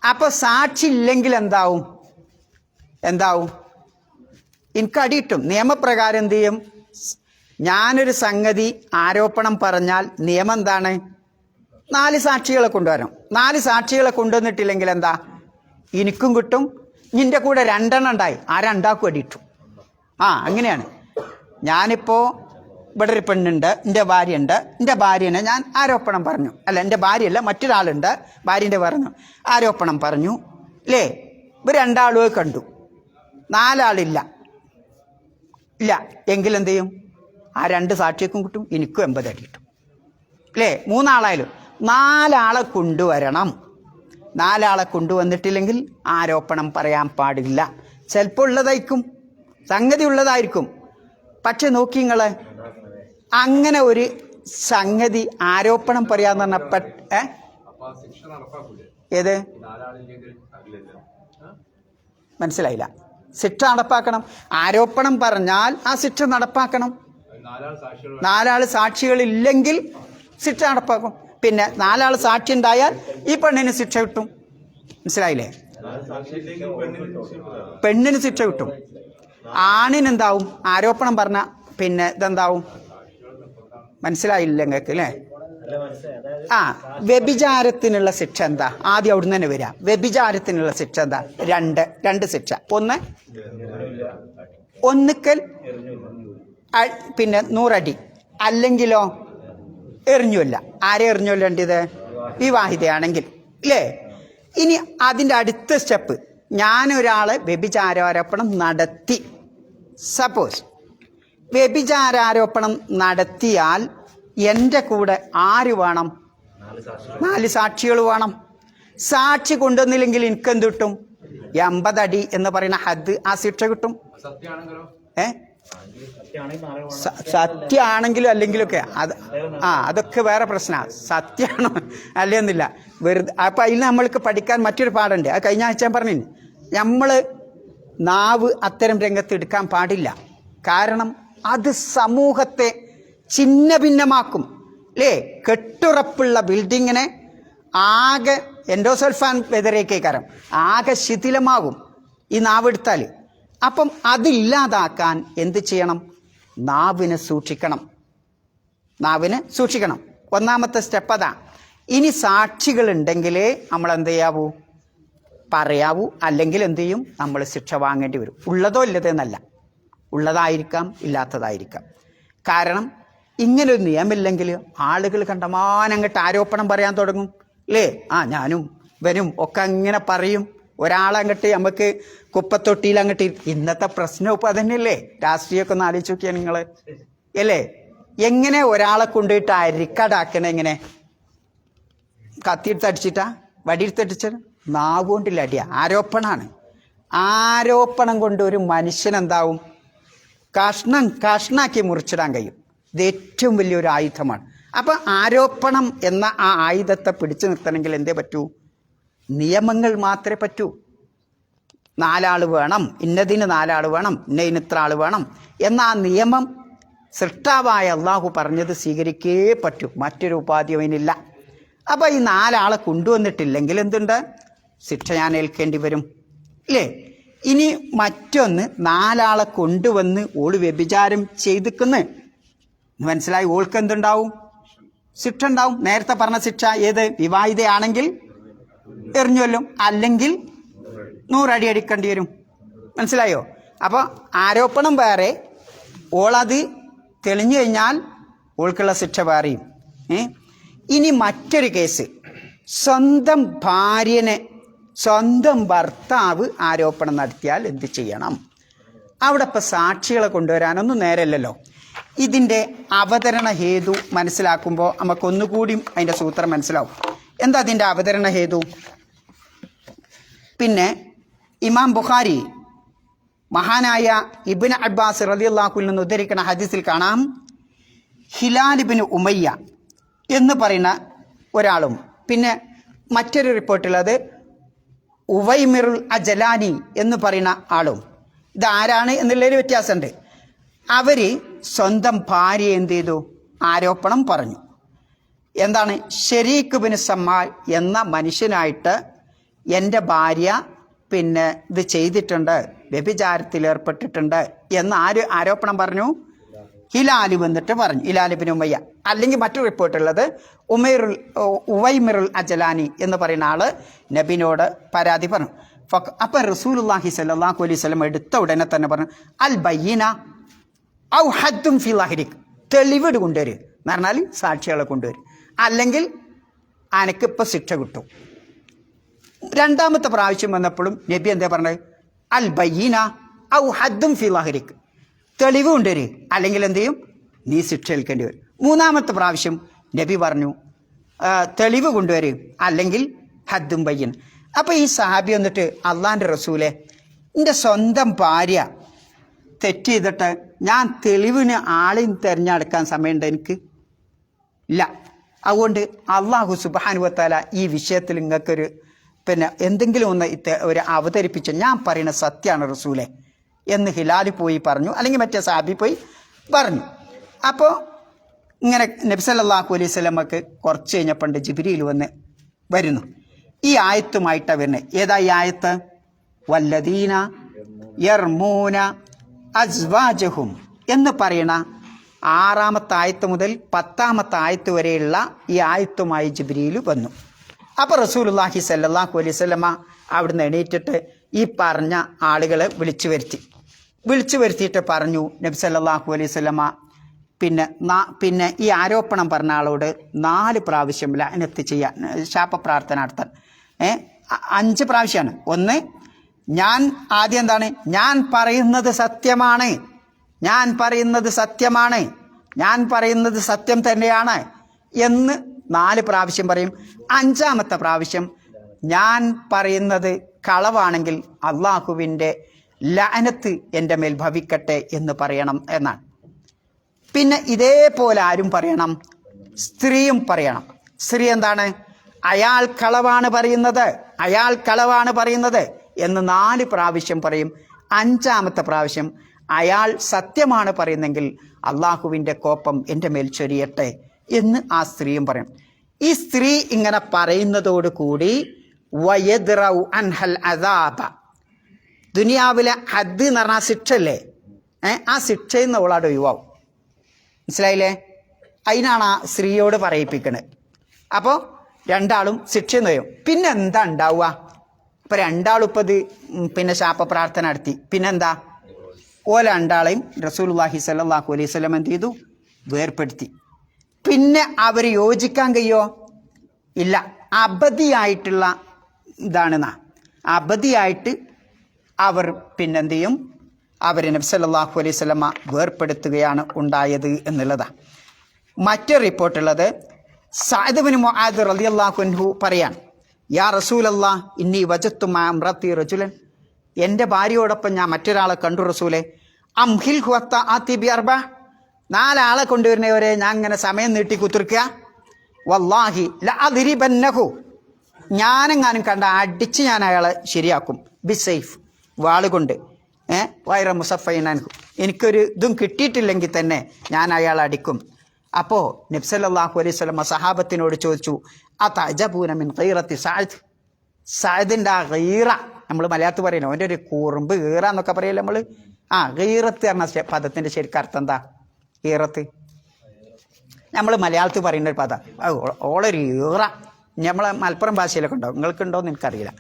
അപ്പോൾ സാക്ഷി ഇല്ലെങ്കിൽ എന്താവും? എനിക്ക് അടിയിട്ടും. നിയമപ്രകാരം എന്ത് ചെയ്യും? ഞാനൊരു സംഗതി ആരോപണം പറഞ്ഞാൽ നിയമം എന്താണ്? 4 സാക്ഷികളെ കൊണ്ടുവരണം. 4 സാക്ഷികളെ കൊണ്ടുവന്നിട്ടില്ലെങ്കിൽ എന്താ? എനിക്കും കിട്ടും, നിന്റെ കൂടെ 2 എണ്ണം ഉണ്ടായി, ആ 2 അടിയിട്ടു. അങ്ങനെയാണ്. ഞാനിപ്പോൾ ഇവിടെ ഒരു പെണ്ണുണ്ട്, എൻ്റെ ഭാര്യയുണ്ട്, എൻ്റെ ഭാര്യനെ ഞാൻ ആരോപണം പറഞ്ഞു, അല്ല എൻ്റെ ഭാര്യയല്ല മറ്റൊരാളുണ്ട്, ഭാര്യൻ്റെ പറഞ്ഞു ആരോപണം പറഞ്ഞു അല്ലേ? ഇവർ 2 ആളുകൾ കണ്ടു, 4 ആളില്ല ഇല്ല എങ്കിൽ എന്ത് ചെയ്യും? ആ 2 സാക്ഷിക്കും കിട്ടും, എനിക്കും 80 അടി കിട്ടും അല്ലേ? 3 ആളായാലും 4 ആളെ കൊണ്ടുവരണം. 4 ആളെ കൊണ്ടുവന്നിട്ടില്ലെങ്കിൽ ആരോപണം പറയാൻ പാടില്ല. ചിലപ്പോൾ ഉള്ളതായിരിക്കും, സംഗതി ഉള്ളതായിരിക്കും. പക്ഷെ നോക്കി നിങ്ങൾ, അങ്ങനെ ഒരു സംഗതി ആരോപണം പറയാന്ന് പറഞ്ഞ ഏത് മനസ്സിലായില്ല? ശിക്ഷ നടപ്പാക്കണം. ആരോപണം പറഞ്ഞാൽ ആ ശിക്ഷ നടപ്പാക്കണം. 4 ആള് സാക്ഷികളില്ലെങ്കിൽ ശിക്ഷ നടപ്പാക്കും. പിന്നെ 4 ആള് സാക്ഷി ഉണ്ടായാൽ ഈ പെണ്ണിന് ശിക്ഷ കിട്ടും. മനസ്സിലായില്ലേ? പെണ്ണിന് ശിക്ഷ കിട്ടും. ആണിനെന്താവും? ആരോപണം പറഞ്ഞ പിന്നെ ഇതെന്താവും? മനസ്സിലായില്ല നിങ്ങൾക്ക് അല്ലേ? വ്യഭിചാരത്തിനുള്ള ശിക്ഷ എന്താ? ആദ്യം അവിടുന്ന് തന്നെ വരാം. വ്യഭിചാരത്തിനുള്ള ശിക്ഷ എന്താ? 2 ശിക്ഷ. ഒന്നിക്കൽ പിന്നെ 100 അടി, അല്ലെങ്കിലോ എറിഞ്ഞുമില്ല. ആരെ എറിഞ്ഞുകൊല്ലേണ്ടത്? വിവാഹിതയാണെങ്കിൽ അല്ലേ? ഇനി അതിൻ്റെ അടുത്ത സ്റ്റെപ്പ്, ഞാനൊരാളെ വ്യഭിചാരാരോപണം നടത്തി. സപ്പോസ് വ്യഭിചാരാരോപണം നടത്തിയാൽ എൻ്റെ കൂടെ ആര് വേണം? 4 സാക്ഷികൾ വേണം. സാക്ഷി കൊണ്ടുവന്നില്ലെങ്കിൽ എനിക്കെന്ത് കിട്ടും? 80 അടി എന്ന് പറയുന്ന ഹദ്, ആ ശിക്ഷ കിട്ടും. സത്യമാണെങ്കിലും അല്ലെങ്കിലൊക്കെ അതൊക്കെ വേറെ പ്രശ്നമാണ്. സത്യമാണോ അല്ലെന്നില്ല, വെറുതെ. അപ്പം അതിൽ നമ്മൾക്ക് പഠിക്കാൻ മറ്റൊരു പാടുണ്ട്. അത് കഴിഞ്ഞ ആഴ്ച പറഞ്ഞു. നമ്മൾ നാവ് അത്തരം രംഗത്ത് എടുക്കാൻ പാടില്ല. കാരണം അത് സമൂഹത്തെ ഛിന്ന ഭിന്നമാക്കും അല്ലേ? കെട്ടുറപ്പുള്ള ബിൽഡിങ്ങിനെ ആകെ എൻഡോസൾഫാൻ വെതരേക്കേക്കാരം ആകെ ശിഥിലമാകും ഈ നാവെടുത്താൽ. അപ്പം അതില്ലാതാക്കാൻ എന്ത് ചെയ്യണം? നാവിനെ സൂക്ഷിക്കണം. ഒന്നാമത്തെ സ്റ്റെപ്പ് അതാ. ഇനി സാക്ഷികളുണ്ടെങ്കിലേ നമ്മൾ എന്ത് ചെയ്യാവൂ? പറയാവൂ. അല്ലെങ്കിൽ എന്ത് ചെയ്യും? നമ്മൾ ശിക്ഷ വാങ്ങേണ്ടി വരും. ഉള്ളതോ ഇല്ലതെന്നല്ല, ഉള്ളതായിരിക്കാം, ഇല്ലാത്തതായിരിക്കാം. കാരണം ഇങ്ങനൊരു നിയമമില്ലെങ്കിൽ ആളുകൾ കണ്ടമാനങ്ങട്ട് ആരോപണം പറയാൻ തുടങ്ങും അല്ലേ? ഞാനും ഇവനും ഒക്കെ അങ്ങനെ പറയും. ഒരാളങ്ങട്ട് നമുക്ക് കുപ്പത്തൊട്ടിയിൽ അങ്ങോട്ട്. ഇന്നത്തെ പ്രശ്നം ഇപ്പം അതന്നെയല്ലേ? രാഷ്ട്രീയമൊക്കെ ഒന്ന് ആലോചിച്ച് നോക്കിയാൽ നിങ്ങൾ അല്ലേ? എങ്ങനെ ഒരാളെ കൊണ്ടുപോയിട്ട് അരിക്കടാക്കണേ? എങ്ങനെ? കത്തിയെടുത്തടിച്ചിട്ടാ? വടിയെടുത്തടിച്ച? നാവ് കൊണ്ടില്ല അടിയ. ആരോപണമാണ്. ആരോപണം കൊണ്ട് ഒരു മനുഷ്യനെന്താവും? കഷ്ണാക്കി മുറിച്ചിടാൻ കഴിയും. ഇത് ഏറ്റവും വലിയൊരു ആയുധമാണ്. അപ്പം ആരോപണം എന്ന ആ ആയുധത്തെ പിടിച്ചു നിർത്തണമെങ്കിൽ എന്തേ പറ്റൂ? നിയമങ്ങൾ മാത്രമേ പറ്റൂ. 4 ആൾ വേണം, ഇന്നതിന് 4 ആൾ വേണം, ഇന്നതിന് ഇത്ര ആൾ വേണം എന്ന ആ നിയമം സൃഷ്ടാവായ അള്ളാഹു പറഞ്ഞത് സ്വീകരിക്കേ പറ്റൂ. മറ്റൊരു ഉപാധിയും അതിനില്ല. അപ്പം ഈ 4 ആളെ കൊണ്ടുവന്നിട്ടില്ലെങ്കിൽ എന്തുണ്ട്? ശിക്ഷ ഞാൻ ഏൽക്കേണ്ടി വരും ഇല്ലേ? ഇനി മറ്റൊന്ന്, 4 ആളെ കൊണ്ടുവന്ന് ഓള് വ്യഭിചാരം ചെയ്തിക്കുന്നു, മനസ്സിലായി? ഓൾക്ക് എന്തുണ്ടാവും? ശിക്ഷ ഉണ്ടാവും. നേരത്തെ പറഞ്ഞ ശിക്ഷ ഏത്? വിവാഹിതയാണെങ്കിൽ എറിഞ്ഞുവല്ലോ, അല്ലെങ്കിൽ 100 അടി അടിക്കേണ്ടി വരും. മനസ്സിലായോ? അപ്പോൾ ആരോപണം വേറെ, ഓളത് തെളിഞ്ഞു കഴിഞ്ഞാൽ ഓൾക്കുള്ള ശിക്ഷ വേറെയും. ഇനി മറ്റൊരു കേസ്, സ്വന്തം ഭാര്യനെ സ്വന്തം ഭർത്താവ് ആരോപണം നടത്തിയാൽ എന്ത് ചെയ്യണം? അവിടെ ഇപ്പം സാക്ഷികളെ കൊണ്ടുവരാനൊന്നും നേരമില്ലല്ലോ. ഇതിൻ്റെ അവതരണ ഹേതു മനസ്സിലാക്കുമ്പോൾ നമുക്കൊന്നുകൂടിയും അതിൻ്റെ സൂത്രം മനസ്സിലാവും. എന്താ അതിൻ്റെ അവതരണ ഹേതു? പിന്നെ ഇമാം ബുഖാരി മഹാനായ ഇബ്നു അബ്ബാസ് റളിയല്ലാഹു അൻഹു ഉദ്ധരിക്കുന്ന ഹദീസിൽ കാണാം, ഹിലാൽ ഇബ്നു ഉമയ്യ എന്ന് പറയുന്ന ഒരാളും പിന്നെ മറ്റൊരു റിപ്പോർട്ടിലത് ഉവൈമിറുൽ അജലാനി എന്ന് പറയുന്ന ആളും, ഇതാരാണ് എന്നുള്ളൊരു വ്യത്യാസമുണ്ട്. അവർ സ്വന്തം ഭാര്യയെ എന്ത് ചെയ്തു? ആരോപണം പറഞ്ഞു. എന്താണ്? ശരീഖ് ബിൻ സമ്മാൽ എന്ന മനുഷ്യനായിട്ട് എൻ്റെ ഭാര്യ പിന്നെ ഇത് ചെയ്തിട്ടുണ്ട്, വ്യഭിചാരത്തിൽ ഏർപ്പെട്ടിട്ടുണ്ട് എന്ന് ആരോപണം പറഞ്ഞു? ഹിലാൽ വന്നിട്ട് പറഞ്ഞു, ഹിലാൽ ഇബ്നു ഉമയ്യ. അല്ലെങ്കിൽ മറ്റൊരു റിപ്പോർട്ടുള്ളത് ഉവൈമിറുൽ അജലാനി എന്ന് പറയുന്ന ആള് നബിനോട് പരാതി പറഞ്ഞു. അപ്പം റസൂലുള്ളാഹി സ്വല്ലല്ലാഹു അലൈഹി വസല്ലം എടുത്ത ഉടനെ തന്നെ പറഞ്ഞു, അൽ ബയ്യിന ഔ ഹദ്ദും ഫി ളഹ്രിക്, തെളിവ് കൊണ്ടുവരും എന്ന് പറഞ്ഞാൽ സാക്ഷികളെ കൊണ്ടുവരും, അല്ലെങ്കിൽ അനക്കിപ്പോൾ ശിക്ഷ കിട്ടും. രണ്ടാമത്തെ പ്രാവശ്യം വന്നപ്പോഴും നബി എന്താ പറഞ്ഞത്? അൽ ബയ്യിന ഔ ഹദ്ദും ഫി ളഹ്രിക്, തെളിവ് കൊണ്ടുവരും, അല്ലെങ്കിൽ എന്ത് ചെയ്യും? നീ ശിക്ഷ ഏൽക്കേണ്ടി വരും. മൂന്നാമത്തെ പ്രാവശ്യം നബി പറഞ്ഞു തെളിവ് കൊണ്ടുവരും, അല്ലെങ്കിൽ ഹദ്ദും ബയ്യൻ. അപ്പോൾ ഈ സഹാബി വന്നിട്ട്, അള്ളാൻ്റെ റസൂലെ, എൻ്റെ സ്വന്തം ഭാര്യ തെറ്റ് ചെയ്തിട്ട് ഞാൻ തെളിവിന് ആളെയും തിരഞ്ഞെടുക്കാൻ സമയമുണ്ട് എനിക്ക് ഇല്ല. അതുകൊണ്ട് അള്ളാഹു സുബ്ഹാനഹു വ തആല ഈ വിഷയത്തിൽ നിങ്ങൾക്കൊരു എന്തെങ്കിലും ഒന്ന് ഒരു അവതരിപ്പിച്ച് ഞാൻ പറയുന്ന സത്യമാണ് റസൂലെ എന്ന് ഹിലാൽ പോയി പറഞ്ഞു, അല്ലെങ്കിൽ മറ്റേ സഹാബി പോയി പറഞ്ഞു. അപ്പോൾ ഇങ്ങനെ നബി സല്ലല്ലാഹു അലൈഹി വസല്ലമക്ക് കുറച്ച് കഴിഞ്ഞപ്പോൾ ജിബ്രീൽ വന്ന് വരുന്നു. ഈ ആയത്തുമായിട്ടാണ് വരുന്നത്. ഏതാ ഈ ആയത്ത്? വല്ലദീന യർമൂന അസ്വാജഹും എന്ന് പറയുന്ന 6-ാമത്തെ ആയത്ത് മുതൽ 10-ാമത്തെ ആയത്ത് വരെയുള്ള ഈ ആയത്തുമായി ജിബ്രീൽ വന്നു. അപ്പോൾ റസൂലുള്ളാഹി സ്വല്ലല്ലാഹു അലൈഹി വസല്ലമ അവിടുന്ന് എണീറ്റിട്ട് ഈ പറഞ്ഞ ആളുകളെ വിളിച്ചു വരുത്തിയിട്ട് പറഞ്ഞു, നബി സല്ലല്ലാഹു അലൈഹി വസല്ലമ പിന്നെ ഈ ആരോപണം പറഞ്ഞ ആളോട് 4 പ്രാവശ്യം ലഅനത്ത് ചെയ്യാൻ, ശാപപ്രാർത്ഥന നടത്താൻ. 5 പ്രാവശ്യമാണ്. ഒന്ന്, ഞാൻ ആദ്യം എന്താണ്? ഞാൻ പറയുന്നത് സത്യമാണ്, ഞാൻ പറയുന്നത് സത്യമാണ്, ഞാൻ പറയുന്നത് സത്യം തന്നെയാണ് എന്ന് 4 പ്രാവശ്യം പറയും. 5-ാമത്തെ പ്രാവശ്യം ഞാൻ പറയുന്നത് കളവാണെങ്കിൽ അള്ളാഹുവിൻ്റെ ലഅനത്ത് എൻ്റെ മേൽ ഭവിക്കട്ടെ എന്ന് പറയണം എന്നാണ്. പിന്നെ ഇതേപോലെ ആരും പറയണം? സ്ത്രീയും പറയണം. സ്ത്രീ എന്താണ്? അയാൾ കളവാണ് പറയുന്നത്, അയാൾ കളവാണ് പറയുന്നത് എന്ന് 4 പ്രാവശ്യം പറയും. 5-ാമത്തെ പ്രാവശ്യം അയാൾ സത്യമാണ് പറയുന്നെങ്കിൽ അള്ളാഹുവിൻ്റെ കോപം എൻ്റെ മേൽ ചൊരിയട്ടെ എന്ന് ആ സ്ത്രീയും പറയും. ഈ സ്ത്രീ ഇങ്ങനെ പറയുന്നതോടുകൂടി വയദ്റഉ അൻഹൽ അദാബ, ദുനിയാവിലെ ഹദ് എന്ന് പറഞ്ഞാൽ ശിക്ഷല്ലേ, ആ ശിക്ഷയിൽ നിന്ന് അവളാട് ഒഴിവാവും. മനസ്സിലായില്ലേ? അതിനാണ് ആ സ്ത്രീയോട് പറയിപ്പിക്കുന്നത്. അപ്പോൾ രണ്ടാളും ശിക്ഷ ചെയ്യും. പിന്നെ എന്താ ഉണ്ടാവുക? അപ്പോൾ രണ്ടാളും ഇപ്പോൾ ഇത് ശാപപ്രാർത്ഥന നടത്തി. പിന്നെന്താ? ഓല രണ്ടാളെയും റസൂലുള്ളാഹി സ്വല്ലല്ലാഹു അലൈഹി വസല്ലം എന്ത് ചെയ്തു? വേർപ്പെടുത്തി. പിന്നെ അവർ യോജിക്കാൻ കഴിയോ? ഇല്ല. അബദിയായിട്ടുള്ള ഇതാണെന്നാ, അബദിയായിട്ട് അവർ പിന്നെന്ത് ചെയ്യും? അവർ നബി സല്ലല്ലാഹു അലൈഹി വസല്ലമ വേർപ്പെടുത്തുകയാണ് ഉണ്ടായത് എന്നുള്ളതാണ്. മറ്റൊരു റിപ്പോർട്ടുള്ളത് സഅദ് ഇബ്നു മുആദ് റളിയല്ലാഹു അൻഹു പറയാൻ, യാ റസൂലല്ലാഹ് ഇന്നി വജദ്തു മഅ ഇംറഅതി റജുലൻ, എൻ്റെ ഭാര്യയോടൊപ്പം ഞാൻ മറ്റൊരാളെ കണ്ടു റസൂലെ. അംഹിൽ ഹുവത്ത ആതി ബി അർബ, 4 ആളെ കൊണ്ടുവരുന്നവരെ ഞാൻ ഇങ്ങനെ സമയം നീട്ടി കുത്തിർക്കുക. വല്ലാഹി ലഅദ്രിബന്നഹു, ഞാനെങ്ങാനും കണ്ട അടിച്ച് ഞാൻ അയാളെ ശരിയാക്കും. ബിസൈഫ്, വാളുകൊണ്ട്. വൈറ മുസഫൈനൻഹു, എനിക്കൊരു ഇതും കിട്ടിയിട്ടില്ലെങ്കിൽ തന്നെ ഞാൻ അയാളെ അടിക്കും. അപ്പോൾ നബി സല്ലല്ലാഹു അലൈഹി വസല്ലം സഹാബത്തിനോട് ചോദിച്ചു, അതഅജബൂന മിൻ ഗൈറത്തി സഅദ്, സഅദിൻ്റെ ആ ഗീറ, നമ്മൾ മലയാളത്തിൽ പറയുന്നത് അവൻ്റെ ഒരു കൂറുമ്പ്, ഗീറ എന്നൊക്കെ പറയല്ലേ നമ്മൾ. ഗീറത്ത് പറഞ്ഞ പദത്തിൻ്റെ ശരിക്കും അർത്ഥം എന്താ? ഗീറത്ത് നമ്മൾ മലയാളത്തിൽ പറയുന്ന ഒരു പദം. ഓളൊരു ഈറ, നമ്മളെ മലപ്പുറം ഭാഷയിലൊക്കെ ഉണ്ടാവും, നിങ്ങൾക്കുണ്ടോയെന്ന് എനിക്കറിയില്ല.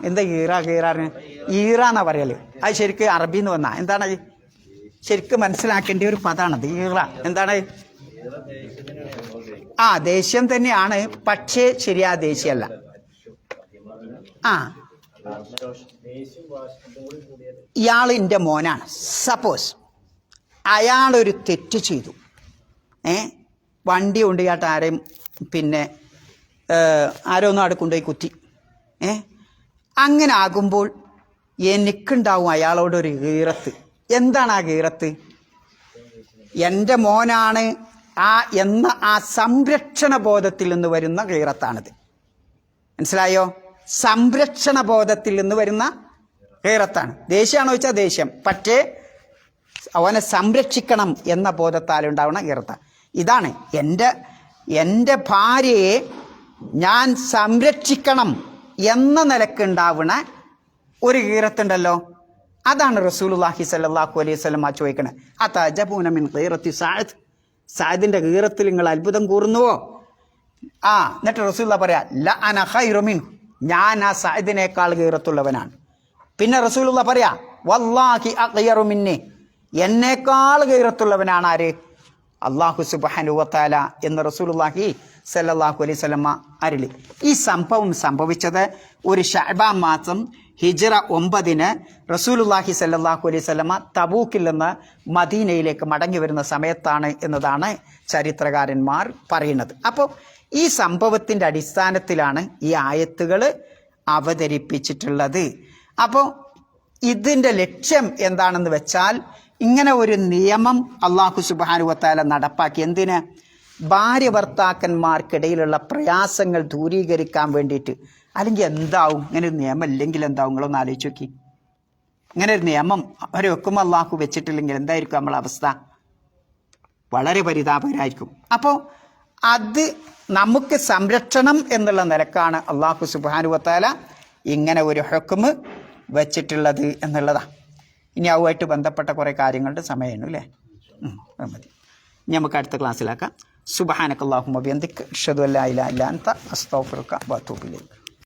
എന്താ ഗീറാറിന്? ഈറ എന്നാ പറയല്. അത് ശരിക്കും അറബിയിൽ നിന്ന് വന്നാ എന്താണ് ശരിക്കും മനസ്സിലാക്കേണ്ട ഒരു പദമാണത്. ഈറ എന്താണ്? ദേഷ്യം തന്നെയാണ്, പക്ഷേ ശരിയാ ദേഷ്യമല്ല. ഇയാൾ എൻ്റെ മോനാണ്. സപ്പോസ് അയാളൊരു തെറ്റ് ചെയ്തു, വണ്ടി കൊണ്ടുപോയിട്ട് ആരെയും ആരോ ഒന്നും അവിടെ കൊണ്ടുപോയി കുത്തി. അങ്ങനെ ആകുമ്പോൾ എനിക്കുണ്ടാവും അയാളോടൊരു ഗീറത്ത്. എന്താണ് ആ ഗീറത്ത്? എൻ്റെ മോനാണ് എന്ന ആ സംരക്ഷണ ബോധത്തിൽ നിന്ന് വരുന്ന ഗീറത്താണിത്. മനസ്സിലായോ? സംരക്ഷണ ബോധത്തിൽ നിന്ന് വരുന്ന ഗീറത്താണ്. ദേഷ്യമാണോ ചോദിച്ചാൽ ദേഷ്യം, പക്ഷേ അവനെ സംരക്ഷിക്കണം എന്ന ബോധത്താലുണ്ടാവുന്ന ഗീറത്താണ്. ഇതാണ് എൻ്റെ ഭാര്യയെ ഞാൻ സംരക്ഷിക്കണം എന്ന നിലക്കുണ്ടാവുന്ന ഒരു ഗീറത്തുണ്ടല്ലോ, അതാണ് റസൂലുള്ളാഹി സ്വല്ലല്ലാഹു അലൈഹി വസല്ലം ചോദിക്കണത്. അതഅജബൂന മിൻ ഗീറത്തി സഅദ്, സഅദിന്റെ ഗീറത്തിൽ നിങ്ങൾ അത്ഭുതം കൂറുന്നുവോ? എന്നിട്ട് റസൂലുള്ളാഹി പറയാ ല അന ഖൈറു മിൻഹു, ഞാൻ ആ സഅദിനേക്കാൾ ഗീറത്തുള്ളവനാണ്. പിന്നെ റസൂലുള്ളാഹി പറയാ വല്ലാഹി അഗ്യറു മിന്നി, എന്നേക്കാൾ ഗീറത്തുള്ളവനാണ് ആര്? അല്ലാഹു സുബ്ഹാനഹു വ തആല എന്ന് റസൂലുള്ളാഹി സ്വല്ലല്ലാഹു അലൈഹി വസല്ലം അരുളി. ഈ സംഭവം സംഭവിച്ചത് ഒരു ശഅബാൻ മാസം ഹിജ്റ 9 റസൂലുള്ളാഹി സ്വല്ലല്ലാഹു അലൈഹി വസല്ലം തബൂക്കിൽ നിന്ന് മദീനയിലേക്ക് മടങ്ങി വരുന്ന സമയത്താണ് എന്നതാണ് ചരിത്രകാരന്മാർ പറയുന്നത്. അപ്പോൾ ഈ സംഭവത്തിൻ്റെ അടിസ്ഥാനത്തിലാണ് ഈ ആയത്തുകൾ അവതരിപ്പിച്ചിട്ടുള്ളത്. അപ്പോൾ ഇതിൻ്റെ ലക്ഷ്യം എന്താണെന്ന് വെച്ചാൽ, ഇങ്ങനെ ഒരു നിയമം അല്ലാഹു സുബ്ഹാനഹു വ തആല നടപ്പാക്കി. എന്തിന്? ഭാര്യ ഭർത്താക്കന്മാർക്കിടയിലുള്ള പ്രയാസങ്ങൾ ദൂരീകരിക്കാൻ വേണ്ടിയിട്ട്. അല്ലെങ്കിൽ എന്താവും ഇങ്ങനെ ഒരു നിയമം ഇല്ലെങ്കിൽ എന്താവും? നിങ്ങളൊന്ന് ആലോചിച്ച് നോക്കി. ഇങ്ങനെ ഒരു നിയമം അവരെ വെക്കുമ്പോൾ അല്ലാഹു വെച്ചിട്ടില്ലെങ്കിൽ എന്തായിരിക്കും നമ്മളെ അവസ്ഥ? വളരെ പരിതാപകരമായിരിക്കും. അപ്പോൾ അത് നമുക്ക് സംരക്ഷണം എന്നുള്ള നിലക്കാണ് അല്ലാഹു സുബ്ഹാനഹു വ തആല ഇങ്ങനെ ഒരു ഹുക്മ് വെച്ചിട്ടുള്ളത് എന്നുള്ളതാണ്. ഇനി അതുമായിട്ട് ബന്ധപ്പെട്ട കുറേ കാര്യങ്ങളുടെ സമയമാണ് അല്ലേ? മതി. ഇനി നമുക്ക് അടുത്ത ക്ലാസ്സിലാക്കാം. സുബ്ഹാനകല്ലാഹുമ്മ വബിഹംദിക അഷ്ഹദു അല്ലാ ഇലാഹ ഇല്ല അൻത അസ്തഗ്ഫിറുക വഅതൂബു ഇലൈക്.